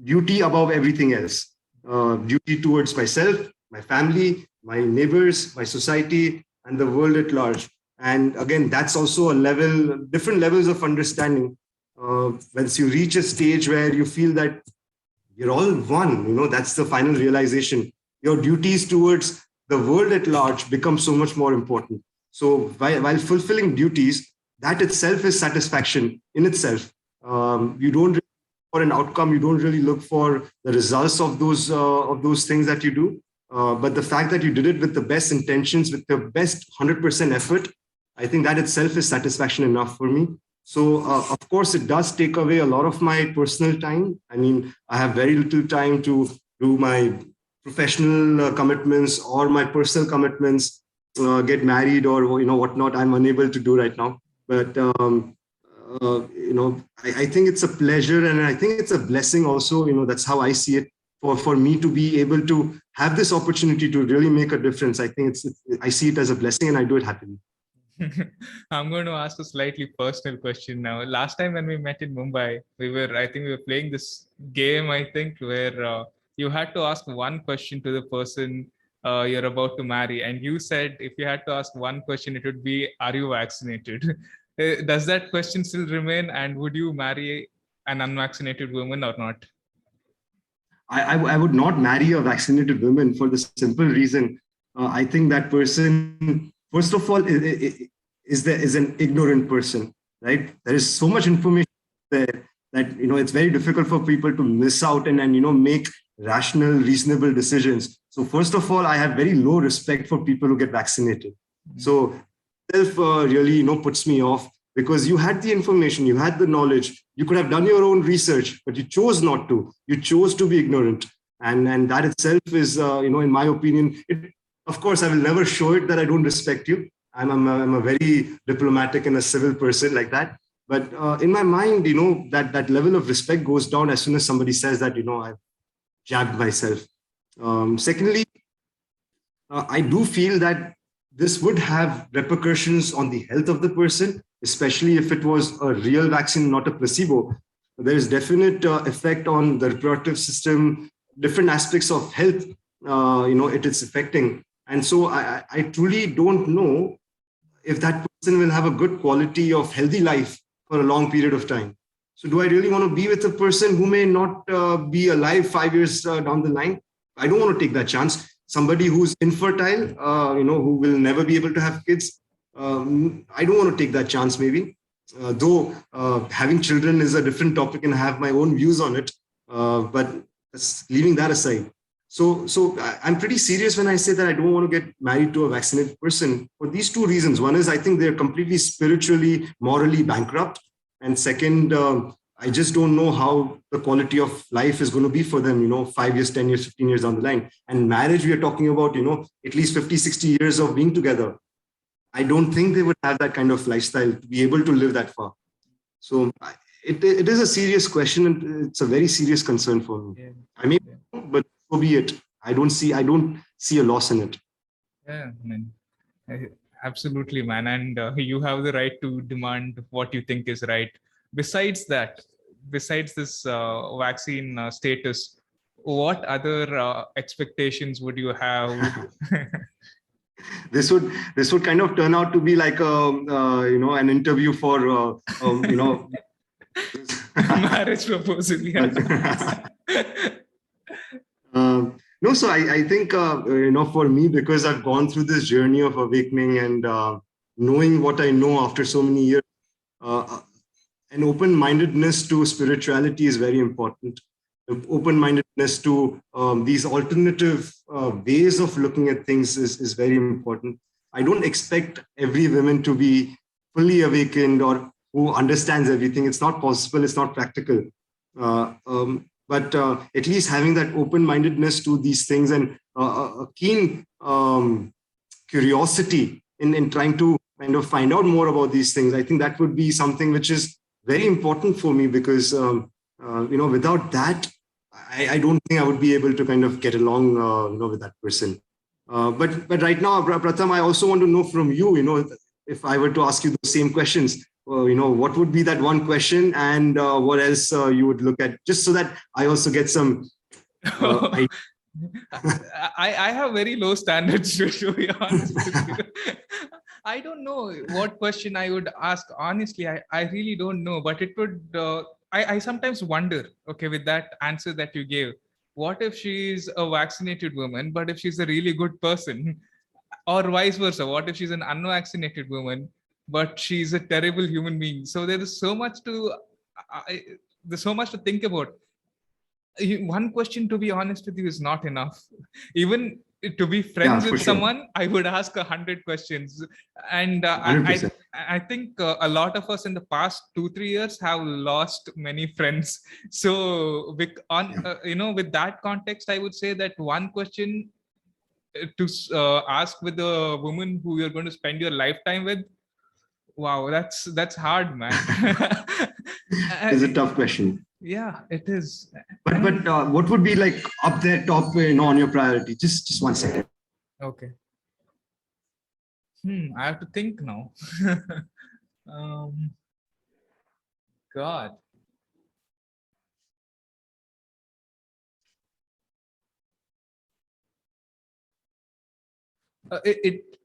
Duty above everything else. Duty towards myself, my family, my neighbors, my society, and the world at large. And again, that's also different levels of understanding. Once you reach a stage where you feel that you're all one, that's the final realization. Your duties towards the world at large become so much more important. So while fulfilling duties, that itself is satisfaction in itself. You don't really look for an outcome. You don't really look for the results of those things that you do. But the fact that you did it with the best intentions, with the best 100% effort, I think that itself is satisfaction enough for me. So, of course, it does take away a lot of my personal time. I mean, I have very little time to do my professional commitments or my personal commitments, get married or, whatnot. I'm unable to do right now. But, I think it's a pleasure and I think it's a blessing also. That's how I see it. For me to be able to have this opportunity to really make a difference, I think I see it as a blessing and I do it happily.
I'm going to ask a slightly personal question now. Last time when we met in Mumbai, we were playing this game, where you had to ask one question to the person you're about to marry. And you said if you had to ask one question, it would be, are you vaccinated? Does that question still remain? And would you marry an unvaccinated woman or not?
I would not marry a vaccinated woman for the simple reason. I think that person, first of all, is an ignorant person, right? There is so much information there that, it's very difficult for people to miss out and make rational, reasonable decisions. So first of all, I have very low respect for people who get vaccinated. Mm-hmm. So self really, puts me off. Because you had the information, you had the knowledge, you could have done your own research, but you chose not to. You chose to be ignorant. And that itself is, in my opinion, of course, I will never show it that I don't respect you. I'm a very diplomatic and a civil person like that. But in my mind, that level of respect goes down as soon as somebody says that, I've jabbed myself. Secondly, I do feel that this would have repercussions on the health of the person, especially if it was a real vaccine, not a placebo. There is definite effect on the reproductive system, different aspects of health, it is affecting. And so I truly don't know if that person will have a good quality of healthy life for a long period of time. So do I really want to be with a person who may not be alive 5 years down the line? I don't want to take that chance. Somebody who's infertile, who will never be able to have kids. I don't want to take that chance, maybe. Though having children is a different topic and I have my own views on it. But leaving that aside. So I'm pretty serious when I say that I don't want to get married to a vaccinated person for these two reasons. One is I think they're completely spiritually, morally bankrupt. And second, I just don't know how the quality of life is going to be for them, 5 years, 10 years, 15 years down the line. And marriage, we are talking about, at least 50, 60 years of being together. I don't think they would have that kind of lifestyle to be able to live that far. So it is a serious question and it's a very serious concern for me. Yeah. I mean, but so be it. I don't see a loss in it.
Yeah, I mean, Absolutely, man. And you have the right to demand what you think is right. Besides that, besides this vaccine status, what other expectations would you have?
This would kind of turn out to be like a an interview for
Marriage proposal, yeah.
No, so I think for me, because I've gone through this journey of awakening and knowing what I know after so many years, an open-mindedness to spirituality is very important. Open-mindedness to these alternative ways of looking at things is very important. I don't expect every woman to be fully awakened or who understands everything. It's not possible. It's not practical. But at least having that open-mindedness to these things and a keen curiosity in trying to kind of find out more about these things, I think that would be something which is very important for me, because without that, I don't think I would be able to kind of get along with that person. But right now, Pratham, I also want to know from you, if I were to ask you the same questions, what would be that one question, and what else you would look at, just so that I also get some.
I have very low standards, to be honest with you. I don't know what question I would ask. Honestly, I really don't know, but it would. I sometimes wonder, okay, with that answer that you gave, what if she's a vaccinated woman, but if she's a really good person? Or vice versa, what if she's an unvaccinated woman but she's a terrible human being? So there's so much to think about. One question, to be honest with you, is not enough. Even to be friends with someone, I would ask 100 questions. And I think a lot of us in the past 2-3 years have lost many friends. So with that context, I would say that one question to ask with the woman who you're going to spend your lifetime with, wow, that's hard, man.
It's a tough question.
Yeah, it is.
But what would be like up there top on your priority? Just 1 second.
Okay. I have to think now. God.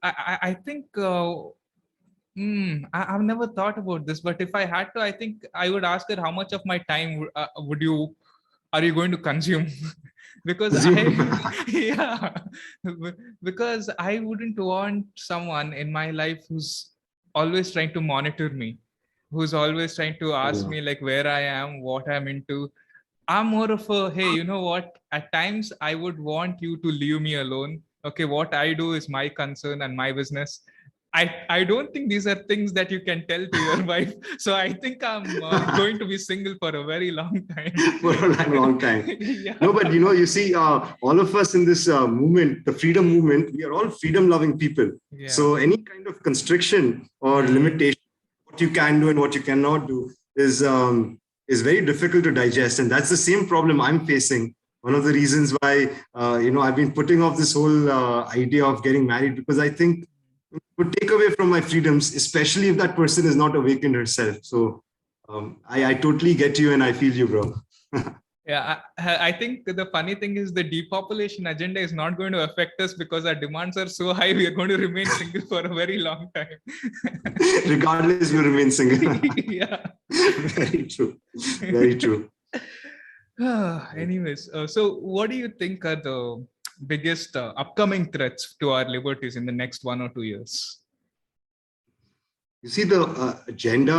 I think I've never thought about this, but if I had to, I think I would ask her, how much of my time are you going to consume? Because because I wouldn't want someone in my life who's always trying to monitor me, who's always trying to ask me like where I am, what I'm into. I'm more of a, hey, you know what? At times I would want you to leave me alone. Okay, what I do is my concern and my business. I don't think these are things that you can tell to your wife. So I think I'm going to be single for a very long time.
For a long time. Yeah. No, but you see, all of us in this movement, the freedom movement, we are all freedom-loving people. Yeah. So any kind of constriction or limitation, what you can do and what you cannot do, is very difficult to digest. And that's the same problem I'm facing. One of the reasons why I've been putting off this whole idea of getting married, because I think it would take away from my freedoms, especially if that person is not awakened herself. So I totally get you, and I feel you, bro.
Yeah, I think the funny thing is the depopulation agenda is not going to affect us, because our demands are so high. We are going to remain single for a very long time.
Regardless, we remain single.
Yeah.
Very true. Very true.
Anyways, so what do you think are the biggest upcoming threats to our liberties in the next 1 or 2 years?
You see, the agenda,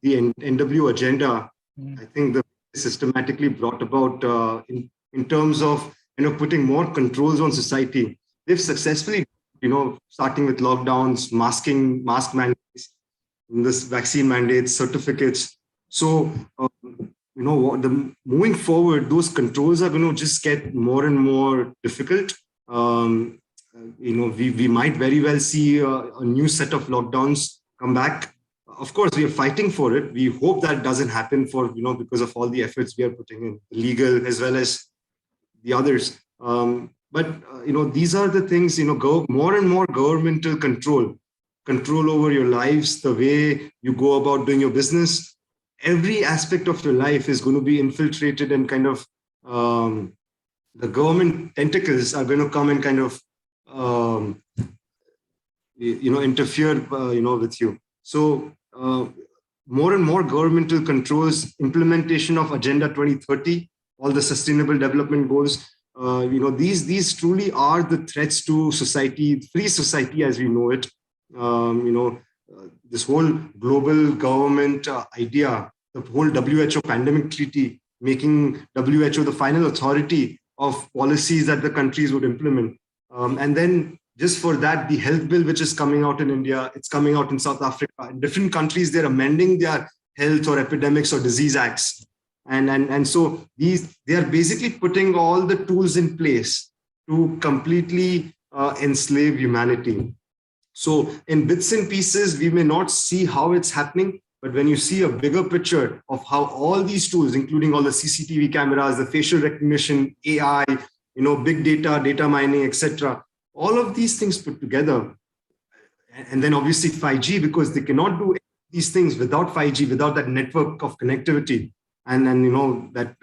the NW agenda, I think the systematically brought about in terms of putting more controls on society. They've successfully, starting with lockdowns, mask mandates, this vaccine mandates, certificates. So moving forward, those controls are going to just get more and more difficult. We might very well see a new set of lockdowns come back. Of course, we are fighting for it. We hope that doesn't happen because of all the efforts we are putting in, legal as well as the others. But these are the things, more and more governmental control control over your lives, the way you go about doing your business. Every aspect of your life is going to be infiltrated, and kind of the government tentacles are going to come and kind of interfere with you. So more and more governmental controls, implementation of Agenda 2030, all the sustainable development goals. These truly are the threats to society, free society as we know it. This whole global government idea, the whole WHO pandemic treaty, making WHO the final authority of policies that the countries would implement. And then just for that, the health bill, which is coming out in India, it's coming out in South Africa. In different countries, they're amending their health or epidemics or disease acts. And so they are basically putting all the tools in place to completely enslave humanity. So in bits and pieces, we may not see how it's happening, but when you see a bigger picture of how all these tools, including all the CCTV cameras, the facial recognition, AI, big data, data mining, etc., all of these things put together, and then obviously 5G, because they cannot do these things without 5G, without that network of connectivity and that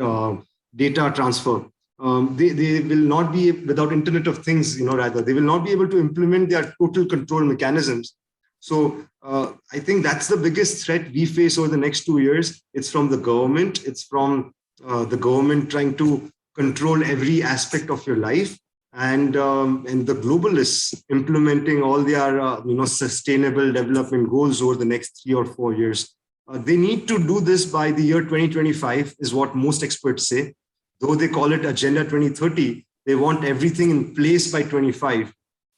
data transfer. They will not be, without Internet of Things, rather, they will not be able to implement their total control mechanisms. So I think that's the biggest threat we face over the next 2 years. It's from the government. It's from the government trying to control every aspect of your life, and the globalists implementing all their sustainable development goals over the next 3 or 4 years. They need to do this by the year 2025, is what most experts say. Though they call it Agenda 2030, they want everything in place by 25.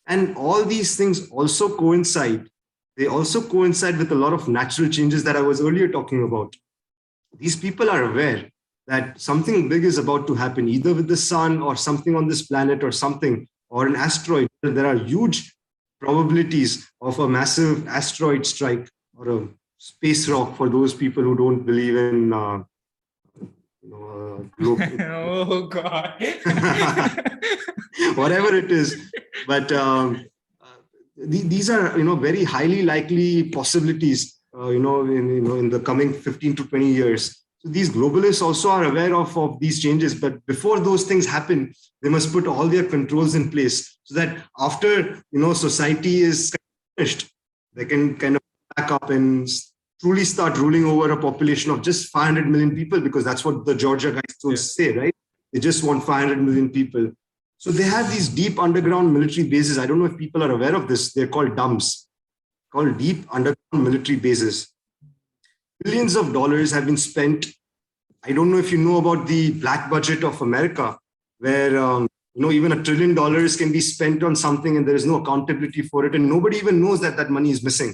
And all these things also coincide. They also coincide with a lot of natural changes that I was earlier talking about. These people are aware that something big is about to happen, either with the sun or something on this planet or something, or an asteroid. There are huge probabilities of a massive asteroid strike or a space rock for those people who don't believe in
oh God.
whatever it is. But these are very highly likely possibilities in the coming 15 to 20 years. So these globalists also are aware of these changes, but before those things happen, they must put all their controls in place so that after society is finished, they can kind of back up and truly start ruling over a population of just 500 million people, because that's what the Georgia guys say, right? They just want 500 million people. So they have these deep underground military bases. I don't know if people are aware of this. They're called DUMBs, called deep underground military bases. Billions of dollars have been spent. I don't know if you know about the black budget of America, where even $1 trillion can be spent on something and there is no accountability for it, and nobody even knows that that money is missing.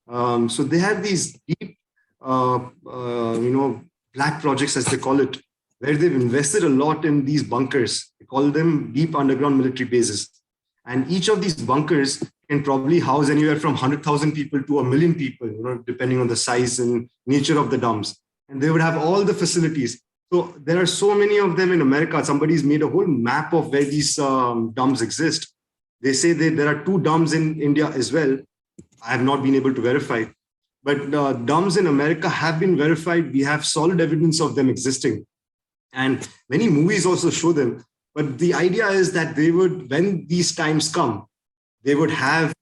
So they have these deep, black projects, as they call it, where they've invested a lot in these bunkers. They call them deep underground military bases. And each of these bunkers can probably house anywhere from 100,000 people to 1 million people, depending on the size and nature of the dumps. And they would have all the facilities. So there are so many of them in America. Somebody's made a whole map of where these dumps exist. They say that there are 2 dumps in India as well. I have not been able to verify. But dumps in America have been verified. We have solid evidence of them existing. And many movies also show them. But the idea is that they would, when these times come, they would have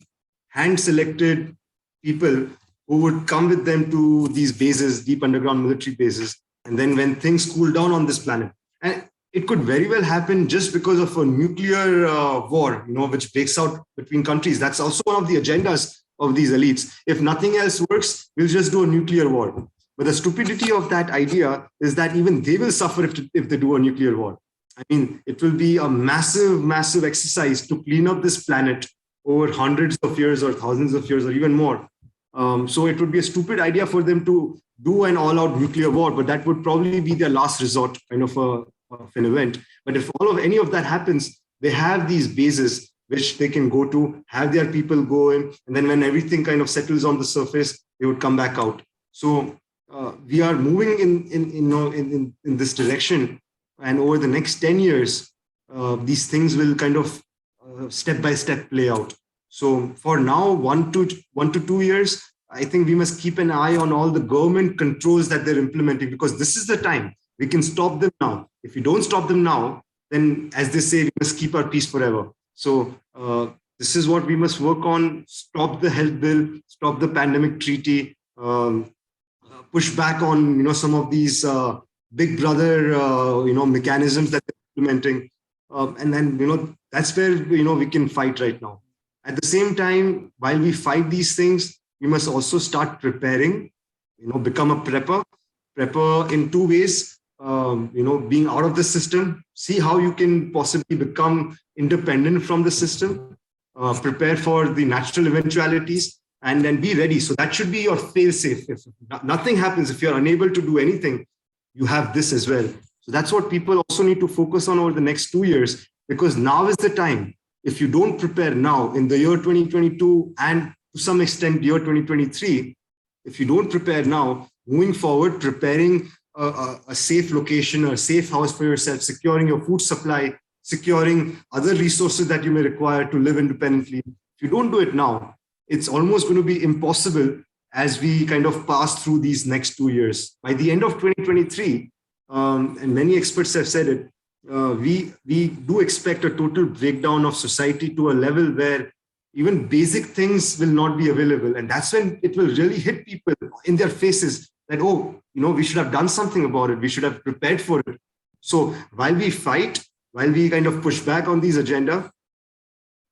hand-selected people who would come with them to these bases, deep underground military bases. And then when things cool down on this planet, and it could very well happen just because of a nuclear war, which breaks out between countries. That's also one of the agendas of these elites. If nothing else works, we'll just do a nuclear war. But the stupidity of that idea is that even they will suffer if they do a nuclear war. I mean, it will be a massive, massive exercise to clean up this planet over hundreds of years or thousands of years or even more. So it would be a stupid idea for them to do an all-out nuclear war, but that would probably be their last resort kind of an event. But if any of that happens, they have these bases which they can go to, have their people go in, and then when everything kind of settles on the surface, they would come back out. So we are moving in this direction. And over the next 10 years, these things will kind of step by step play out. So for now, 1 to 2 years, I think we must keep an eye on all the government controls that they're implementing, because this is the time we can stop them now. If we don't stop them now, then as they say, we must keep our peace forever. So this is what we must work on: stop the health bill, stop the pandemic treaty, push back on some of these big brother mechanisms that they're implementing, and then that's where we can fight right now. At the same time, while we fight these things, we must also start preparing, become a prepper in two ways. Being out of the system, see how you can possibly become independent from the system, prepare for the natural eventualities, and then be ready. So that should be your fail safe. If nothing happens, if you're unable to do anything, you have this as well. So that's what people also need to focus on over the next 2 years, because now is the time. If you don't prepare now in the year 2022 and to some extent year 2023, if you don't prepare now, moving forward, preparing a safe location, a safe house for yourself, securing your food supply, securing other resources that you may require to live independently. If you don't do it now, it's almost going to be impossible as we kind of pass through these next 2 years. By the end of 2023, and many experts have said it, we do expect a total breakdown of society to a level where even basic things will not be available. And that's when it will really hit people in their faces that, we should have done something about it. We should have prepared for it. So while we fight, while we kind of push back on these agenda,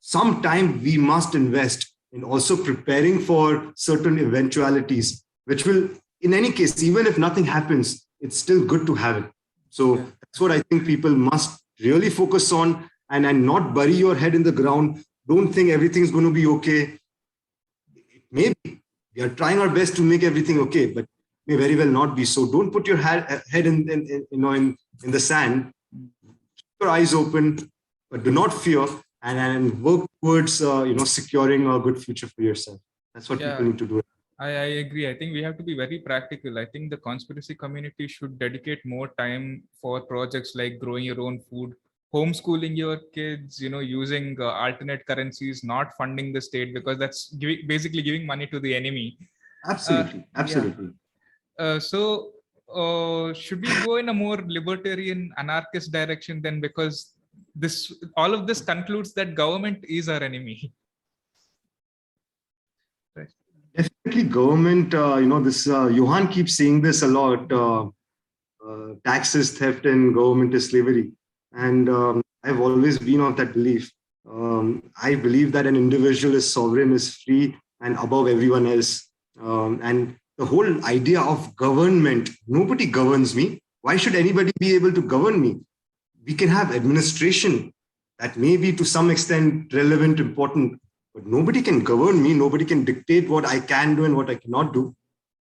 sometime we must invest in also preparing for certain eventualities, which will, in any case, even if nothing happens, it's still good to have it. So that's what I think people must really focus on, and not bury your head in the ground. Don't think everything's going to be okay. Maybe we are trying our best to make everything okay, but may very well not be. So don't put your head in the sand. Keep your eyes open, but do not fear, and work towards securing a good future for yourself. That's what people need to do.
I agree. I think we have to be very practical. I think the conspiracy community should dedicate more time for projects like growing your own food, homeschooling your kids, using alternate currencies, not funding the state, because that's basically giving money to the enemy.
Absolutely.
So should we go in a more libertarian, anarchist direction then? Because all of this concludes that government is our enemy. Right.
Definitely government, Johan keeps saying this a lot, taxes, theft, and government is slavery. And I've always been of that belief. I believe that an individual is sovereign, is free, and above everyone else. And the whole idea of government, nobody governs me. Why should anybody be able to govern me? We can have administration that may be to some extent relevant, important, but nobody can govern me. Nobody can dictate what I can do and what I cannot do.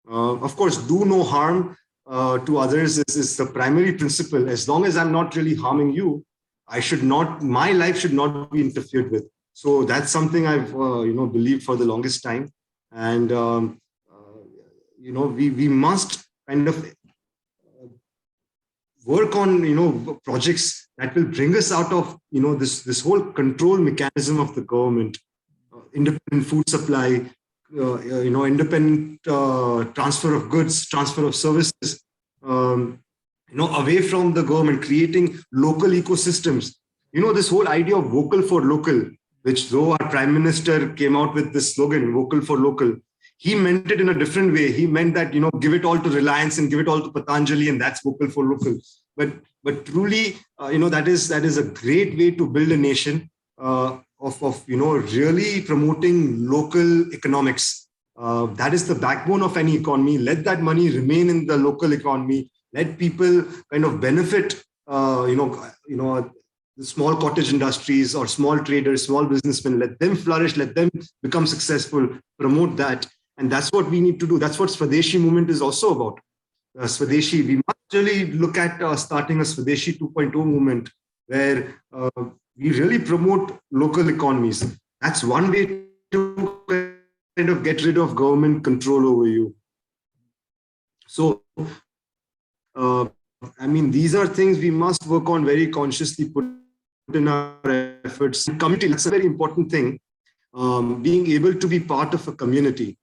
Of course, do no harm to others is the primary principle. As long as I'm not really harming you, my life should not be interfered with. So that's something I've believed for the longest time. And we must kind of work on projects that will bring us out of this whole control mechanism of the government, independent food supply, independent transfer of goods, transfer of services, away from the government, creating local ecosystems. This whole idea of vocal for local, which though our Prime Minister came out with this slogan, vocal for local, he meant it in a different way. He meant that, give it all to Reliance and give it all to Patanjali, and that's vocal for local. But truly, that is a great way to build a nation of really promoting local economics. That is the backbone of any economy. Let that money remain in the local economy. Let people kind of benefit, the small cottage industries or small traders, small businessmen. Let them flourish. Let them become successful. Promote that. And that's what we need to do. That's what Swadeshi movement is also about. Swadeshi, we must really look at starting a Swadeshi 2.0 movement where we really promote local economies. That's one way to kind of get rid of government control over you. So, these are things we must work on very consciously, put in our efforts. Community, that's a very important thing. being able to be part of a community.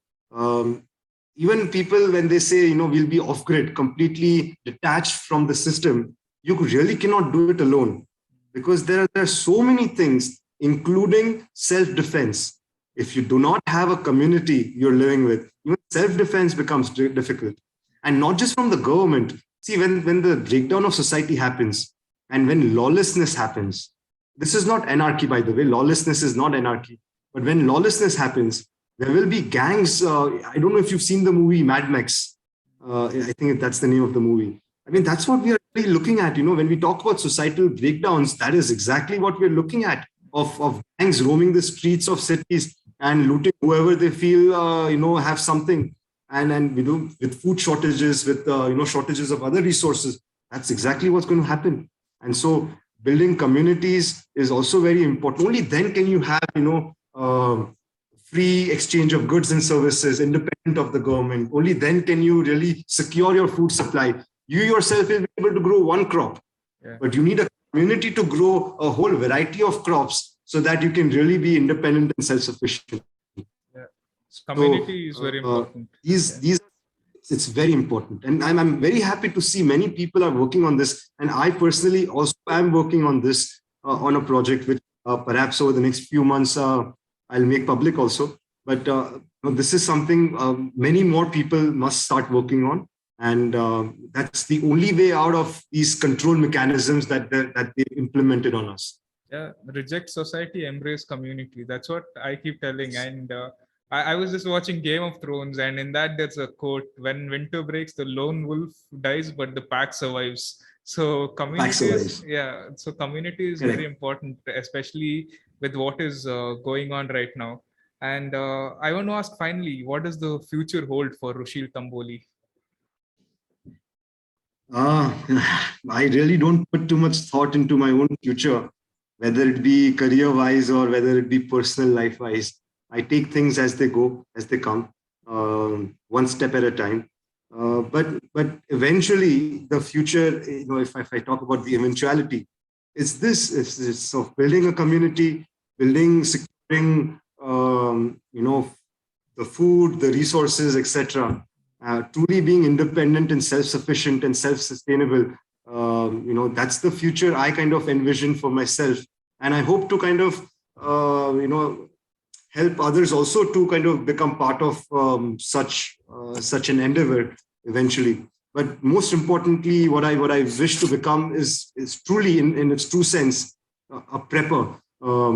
Even people, when they say, we'll be off-grid, completely detached from the system, you really cannot do it alone, because there are so many things, including self-defense. If you do not have a community you're living with, even self-defense becomes difficult. And not just from the government. See, when the breakdown of society happens and when lawlessness happens, this is not anarchy, by the way. Lawlessness is not anarchy. But when lawlessness happens, there will be gangs. I don't know if you've seen the movie Mad Max. I think that's the name of the movie. I mean, that's what we are really looking at. When we talk about societal breakdowns, that is exactly what we're looking at, of gangs roaming the streets of cities and looting whoever they feel, have something. And with food shortages, with shortages of other resources, that's exactly what's going to happen. And so building communities is also very important. Only then can you have free exchange of goods and services, independent of the government. Only then can you really secure your food supply. You yourself will be able to grow one crop, but you need a community to grow a whole variety of crops so that you can really be independent and self-sufficient.
Community is very important.
It's very important. And I'm very happy to see many people are working on this. And I personally also am working on this, on a project, which perhaps over the next few months, I'll make public also. But this is something many more people must start working on. And that's the only way out of these control mechanisms that they implemented on us.
Yeah, reject society, embrace community. That's what I keep telling. And I was just watching Game of Thrones, and in that there's a quote: "When winter breaks, the lone wolf dies, but the pack survives." So community is very important, especially with what is going on right now. And I want to ask finally, what does the future hold for Rushil Tamboli?
I really don't put too much thought into my own future, whether it be career-wise or whether it be personal life-wise. I take things as they go, as they come, one step at a time. But eventually, the future, if I talk about the eventuality, it's of building a community, securing, the food, the resources, etc. Truly being independent and self-sufficient and self-sustainable. That's the future I kind of envision for myself, and I hope to kind of, help others also to kind of become part of such an endeavor eventually. But most importantly, what I wish to become is truly, in its true sense, a prepper,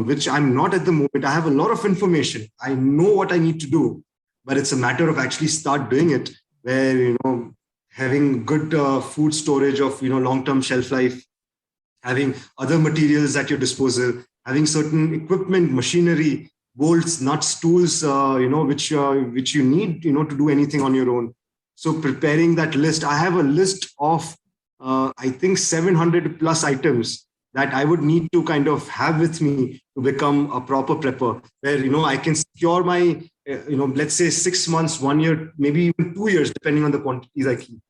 which I'm not at the moment. I have a lot of information. I know what I need to do, but it's a matter of actually start doing it, where, having good food storage of, long-term shelf life, having other materials at your disposal, having certain equipment, machinery, bolts, nuts, tools, which you need, to do anything on your own. So preparing that list, I have a list of, I think 700 plus items that I would need to kind of have with me to become a proper prepper, where, I can secure my, let's say 6 months, 1 year, maybe even 2 years, depending on the quantities I keep.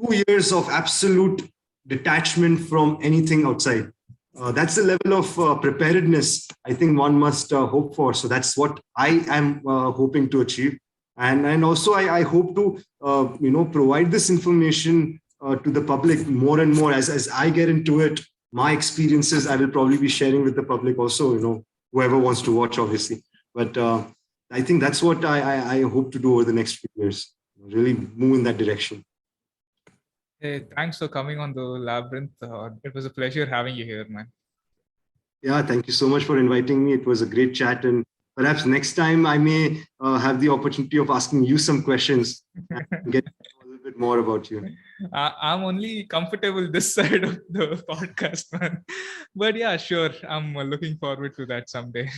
2 years of absolute detachment from anything outside. That's the level of preparedness I think one must hope for. So that's what I am hoping to achieve. And also I hope to, provide this information to the public more and more as I get into it. My experiences, I will probably be sharing with the public also, whoever wants to watch, obviously. But I think that's what I hope to do over the next few years, really move in that direction.
Hey, thanks for coming on the Labyrinth. It was a pleasure having you here, man.
Yeah, thank you so much for inviting me. It was a great chat, and perhaps next time I may have the opportunity of asking you some questions and get a little bit more about you.
I'm only comfortable this side of the podcast, man. But yeah, sure. I'm looking forward to that someday.